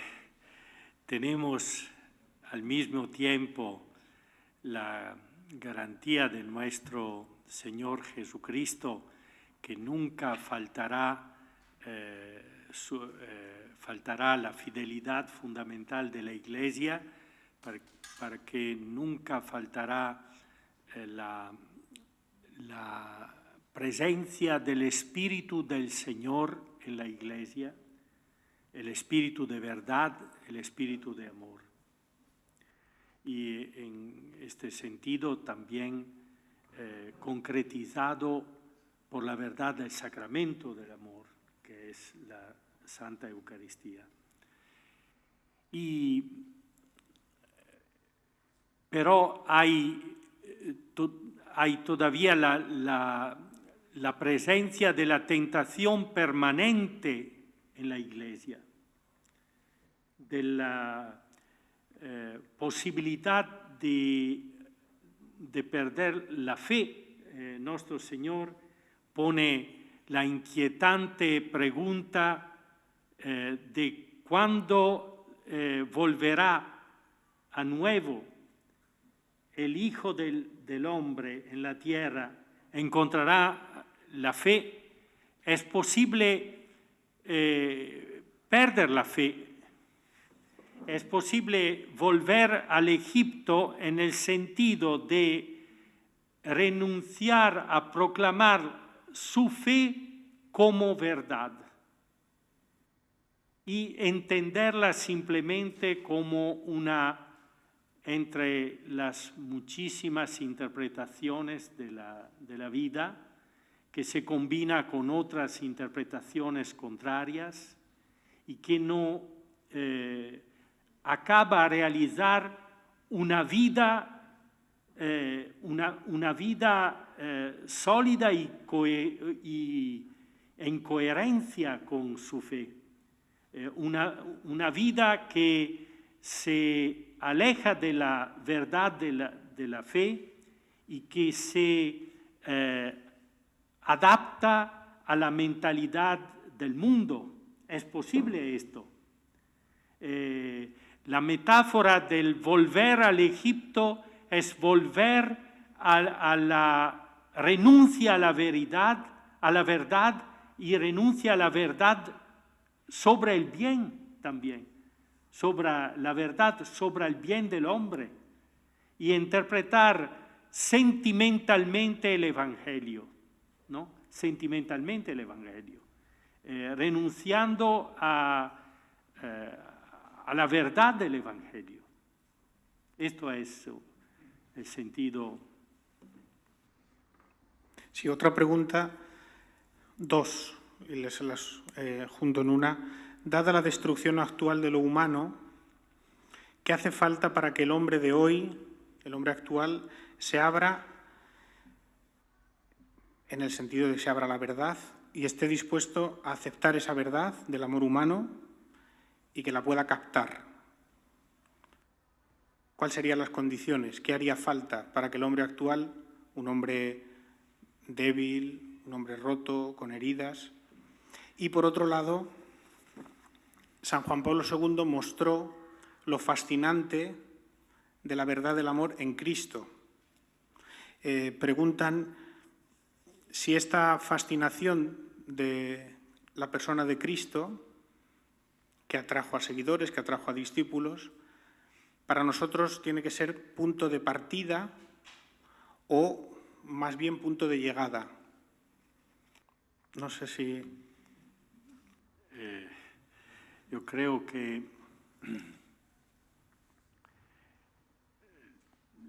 Speaker 2: tenemos al mismo tiempo la garantía de nuestro Señor Jesucristo que nunca faltará la fidelidad fundamental de la Iglesia, para que nunca faltará la presencia del Espíritu del Señor en la Iglesia, el espíritu de verdad, el espíritu de amor. Y en este sentido también concretizado por la verdad del sacramento del amor, que es la Santa Eucaristía. Pero hay todavía la presencia de la tentación permanente en la Iglesia, de la posibilidad de perder la fe. Nuestro Señor pone la inquietante pregunta de cuándo volverá a nuevo el Hijo del Hombre en la tierra, encontrará la fe. Es posible perder la fe. Es posible volver al Egipto en el sentido de renunciar a proclamar su fe como verdad y entenderla simplemente como una, entre las muchísimas interpretaciones de la vida, que se combina con otras interpretaciones contrarias y que no acaba a realizar una vida sólida y en coherencia con su fe. Una vida que se aleja de la verdad de la fe y que se adapta a la mentalidad del mundo. ¿Es posible esto? La metáfora del volver al Egipto es volver a la renuncia a la verdad y renuncia a la verdad sobre el bien también, sobre la verdad, sobre el bien del hombre, y interpretar sentimentalmente el Evangelio, ¿no? Sentimentalmente el Evangelio, renunciando a la verdad del Evangelio. Esto es el sentido.
Speaker 3: Sí, otra pregunta, dos, y se las junto en una. dada la destrucción actual de lo humano, ¿qué hace falta para que el hombre de hoy, el hombre actual, se abra, en el sentido de que se abra la verdad y esté dispuesto a aceptar esa verdad del amor humano y que la pueda captar? ¿Cuáles serían las condiciones? ¿Qué haría falta para que el hombre actual, un hombre débil, un hombre roto, con heridas? Y por otro lado, San Juan Pablo II mostró lo fascinante de la verdad del amor en Cristo. Preguntan si esta fascinación de la persona de Cristo, que atrajo a seguidores, que atrajo a discípulos, para nosotros tiene que ser punto de partida o más bien punto de llegada. No sé si...
Speaker 2: Yo creo que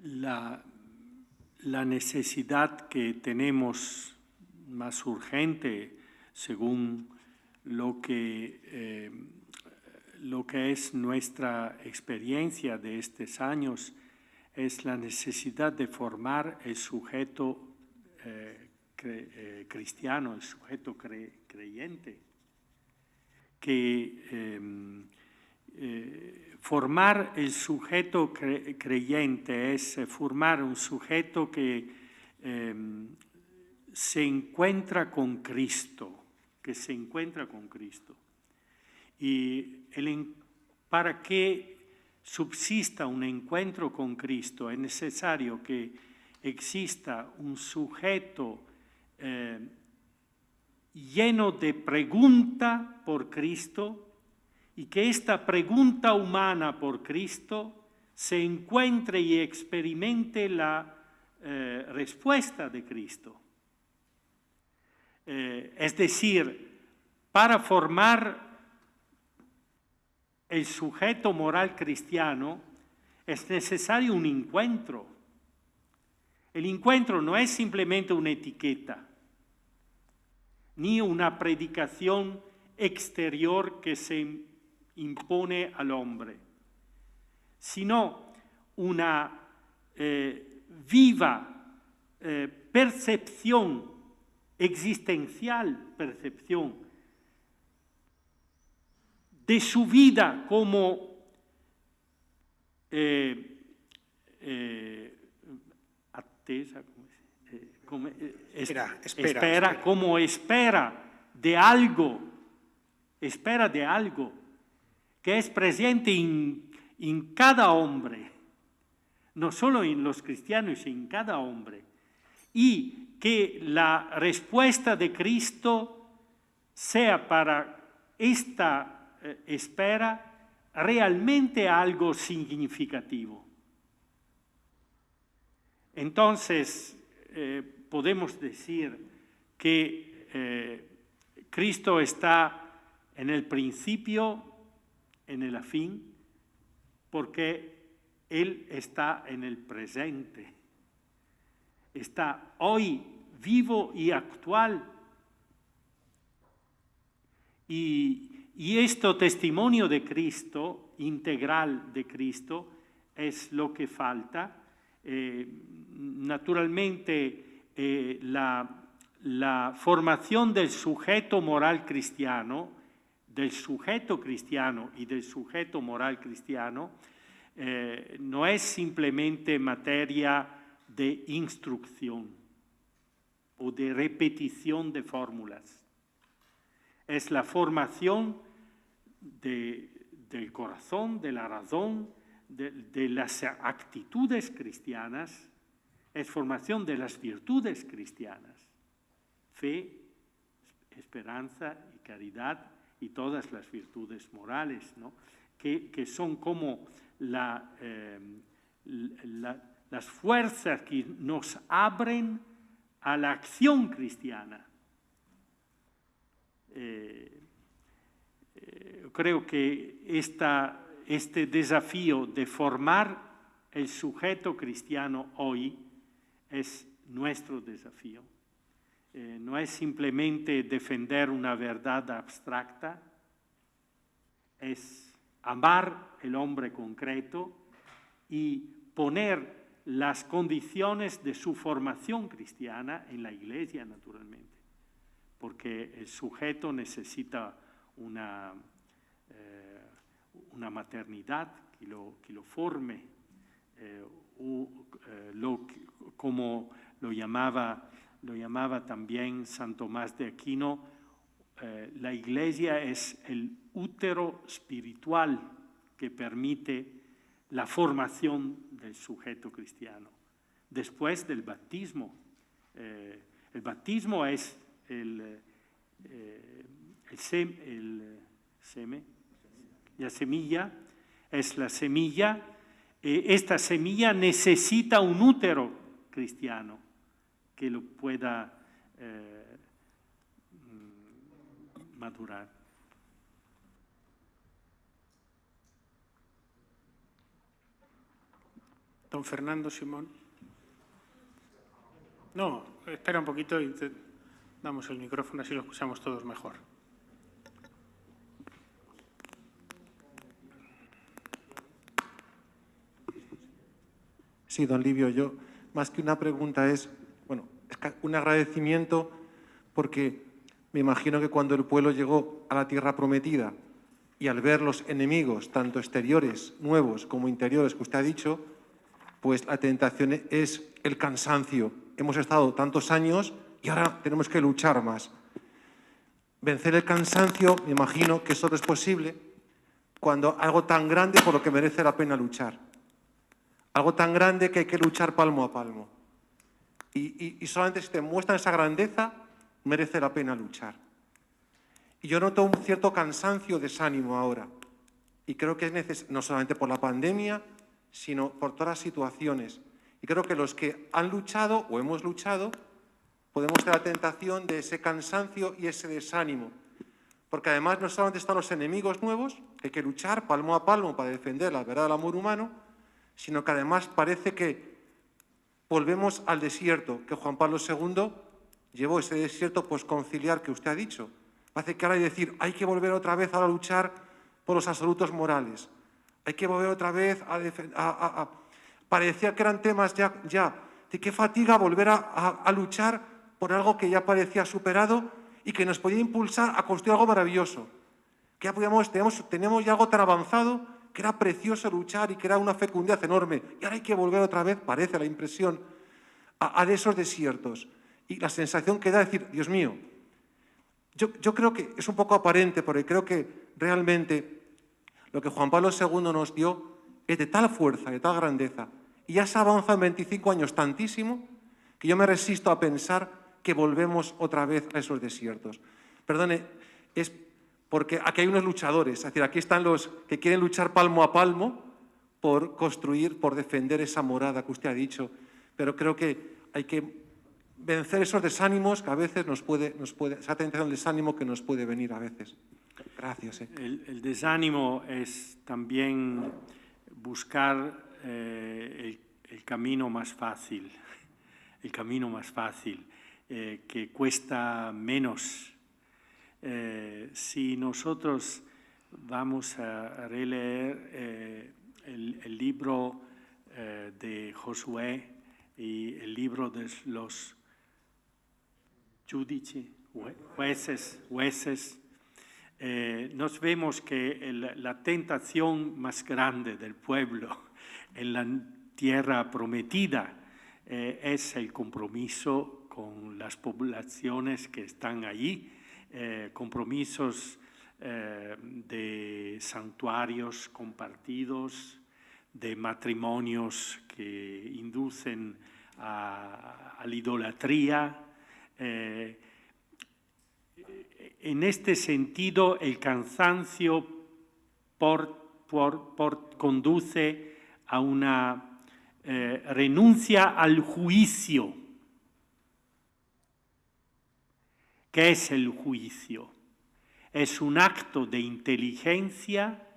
Speaker 2: la necesidad que tenemos más urgente, según lo que es nuestra experiencia de estos años, es la necesidad de formar el sujeto cristiano, el sujeto creyente. Que formar el sujeto creyente es formar un sujeto que se encuentra con Cristo, Y para que subsista un encuentro con Cristo es necesario que exista un sujeto lleno de pregunta por Cristo y que esta pregunta humana por Cristo se encuentre y experimente la respuesta de Cristo. Es decir, para formar el sujeto moral cristiano es necesario un encuentro. El encuentro no es simplemente una etiqueta, ni una predicación exterior que se impone al hombre, sino una viva percepción, existencial percepción de su vida como attesa, como espera de algo que es presente en cada hombre, no solo en los cristianos, en cada hombre, y que la respuesta de Cristo sea para esta espera realmente algo significativo. Entonces, podemos decir que Cristo está en el principio, en el fin, porque Él está en el presente. Está hoy vivo y actual. Y este testimonio de Cristo, integral de Cristo, es lo que falta. Naturalmente, la formación del sujeto moral cristiano, del sujeto cristiano y del sujeto moral cristiano, no es simplemente materia de instrucción o de repetición de fórmulas. Es la formación del corazón, de la razón, de las actitudes cristianas, es formación de las virtudes cristianas, fe, esperanza y caridad y todas las virtudes morales, ¿no? que son como las fuerzas que nos abren a la acción cristiana. Creo que este desafío de formar el sujeto cristiano hoy es nuestro desafío. No es simplemente defender una verdad abstracta, es amar el hombre concreto y poner las condiciones de su formación cristiana en la Iglesia, naturalmente, porque el sujeto necesita una maternidad que lo forme, como lo llamaba también San Tomás de Aquino. La Iglesia es el útero espiritual que permite la formación del sujeto cristiano. Después del bautismo. El bautismo es la semilla, es la semilla. Esta semilla necesita un útero cristiano que lo pueda madurar.
Speaker 3: Don Fernando Simón. No, espera un poquito y te damos el micrófono, así lo escuchamos todos mejor.
Speaker 4: Sí, don Livio, yo más que una pregunta es un agradecimiento, porque me imagino que cuando el pueblo llegó a la tierra prometida y al ver los enemigos, tanto exteriores, nuevos como interiores, que usted ha dicho, pues la tentación es el cansancio. Hemos estado tantos años y ahora tenemos que luchar más. Vencer el cansancio, me imagino que solo es posible cuando algo tan grande por lo que merece la pena luchar. Algo tan grande que hay que luchar palmo a palmo. Y solamente si te muestran esa grandeza, merece la pena luchar. Y yo noto un cierto cansancio, desánimo ahora. Y creo que es necesario, no solamente por la pandemia, sino por todas las situaciones. Y creo que los que han luchado o hemos luchado, podemos tener la tentación de ese cansancio y ese desánimo. Porque además no solamente están los enemigos nuevos, que hay que luchar palmo a palmo para defender la verdad del amor humano, sino que además parece que volvemos al desierto, que Juan Pablo II llevó ese desierto posconciliar que usted ha dicho. Parece que ahora hay que decir, hay que volver otra vez a luchar por los absolutos morales. Hay que volver otra vez a parecía que eran temas ya de qué fatiga volver a luchar por algo que ya parecía superado y que nos podía impulsar a construir algo maravilloso. Que ya teníamos ya algo tan avanzado que era precioso luchar y que era una fecundidad enorme. Y ahora hay que volver otra vez, parece la impresión, a esos desiertos. Y la sensación que da decir, Dios mío, yo creo que es un poco aparente, porque creo que realmente lo que Juan Pablo II nos dio es de tal fuerza, de tal grandeza, y ya se ha avanzado en 25 años tantísimo, que yo me resisto a pensar que volvemos otra vez a esos desiertos. Perdone, es porque aquí hay unos luchadores, es decir, aquí están los que quieren luchar palmo a palmo por construir, por defender esa morada que usted ha dicho, pero creo que hay que vencer esos desánimos que a veces nos puede esa tentación del desánimo que nos puede venir a veces. Gracias.
Speaker 2: El desánimo es también buscar el camino más fácil, que cuesta menos. Si nosotros vamos a releer el libro de Josué y el libro de los jueces, nos vemos que la tentación más grande del pueblo en la tierra prometida es el compromiso con las poblaciones que están allí, compromisos de santuarios compartidos, de matrimonios que inducen a la idolatría. En este sentido, el cansancio conduce a una renuncia al juicio. ¿Qué es el juicio? Es un acto de inteligencia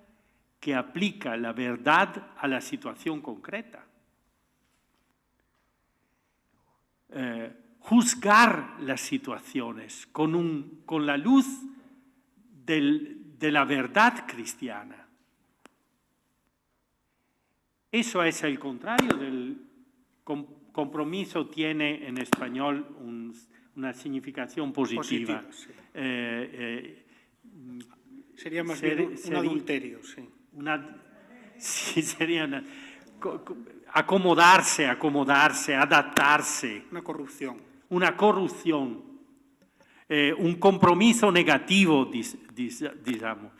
Speaker 2: que aplica la verdad a la situación concreta. Juzgar las situaciones con la luz del de la verdad cristiana. Eso es el contrario del compromiso, tiene en español una significación positiva.
Speaker 3: Sí. Sería más bien un adulterio, sí.
Speaker 2: Sí, sería acomodarse, adaptarse.
Speaker 3: Una corrupción.
Speaker 2: Una corrupción. Un compromiso negativo, digamos.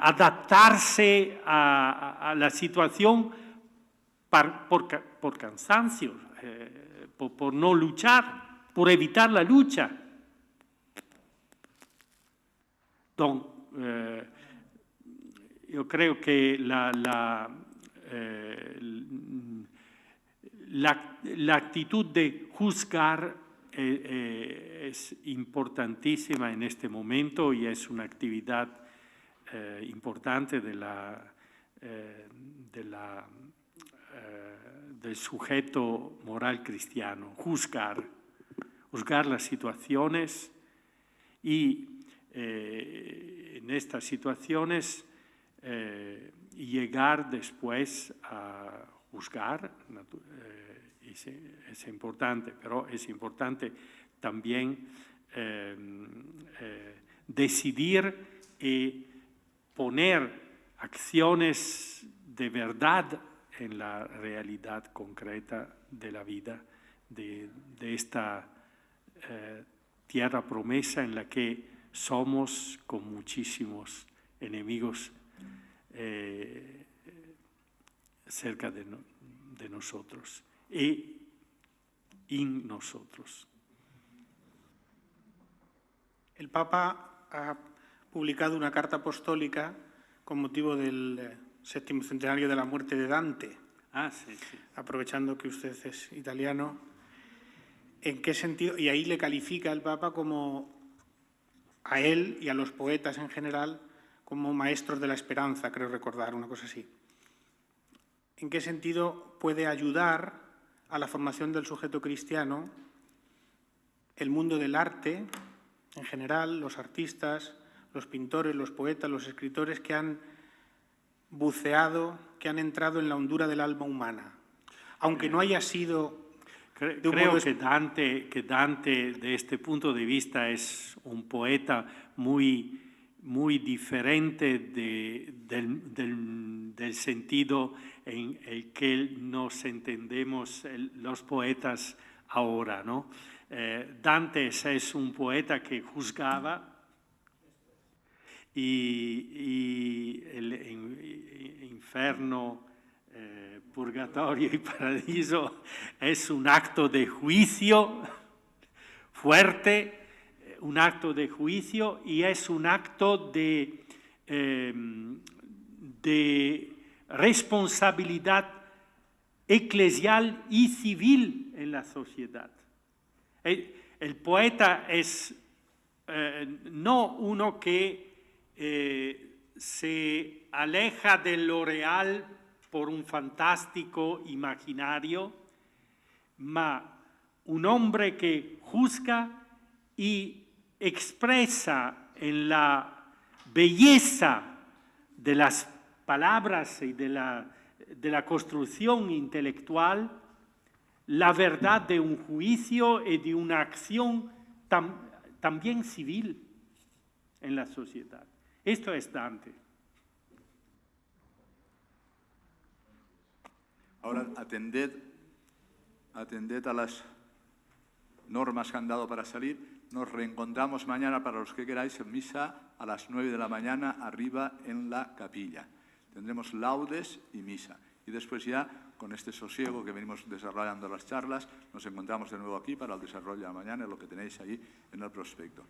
Speaker 2: Adaptarse a la situación por cansancio, por no luchar, por evitar la lucha. Yo creo que la actitud de juzgar es importantísima en este momento y es una actividad importante del sujeto moral cristiano. Juzgar las situaciones y en estas situaciones llegar después a juzgar. Es importante, pero es importante también decidir y poner acciones de verdad en la realidad concreta de la vida de esta tierra promesa en la que somos con muchísimos enemigos cerca de nosotros y en nosotros.
Speaker 3: El Papa ha publicado una carta apostólica con motivo del 7º centenario de la muerte de Dante.
Speaker 2: Sí.
Speaker 3: Aprovechando que usted es italiano, ¿en qué sentido? Y ahí le califica el Papa como a él y a los poetas en general como maestros de la esperanza, creo recordar, una cosa así. ¿En qué sentido puede ayudar a la formación del sujeto cristiano el mundo del arte en general, los artistas, los pintores, los poetas, los escritores que han buceado, que han entrado en la hondura del alma humana? Aunque no haya sido...
Speaker 2: Creo que Dante, de este punto de vista, es un poeta muy diferente del sentido en el que nos entendemos los poetas ahora, ¿no? Dante es un poeta que juzgaba y el infierno, purgatorio y paraíso es un acto de juicio fuerte, un acto de juicio y es un acto de responsabilidad eclesial y civil en la sociedad. El poeta es no uno que se aleja de lo real por un fantástico imaginario, ma un hombre que juzga y expresa en la belleza de las palabras y de la construcción intelectual la verdad de un juicio y de una acción también civil en la sociedad. Esto es Dante.
Speaker 1: Ahora atended a las normas que han dado para salir. Nos reencontramos mañana, para los que queráis, en misa a las 9 de la mañana, arriba en la capilla. Tendremos laudes y misa. Y después ya, con este sosiego que venimos desarrollando las charlas, nos encontramos de nuevo aquí para el desarrollo de la mañana, lo que tenéis ahí en el prospecto.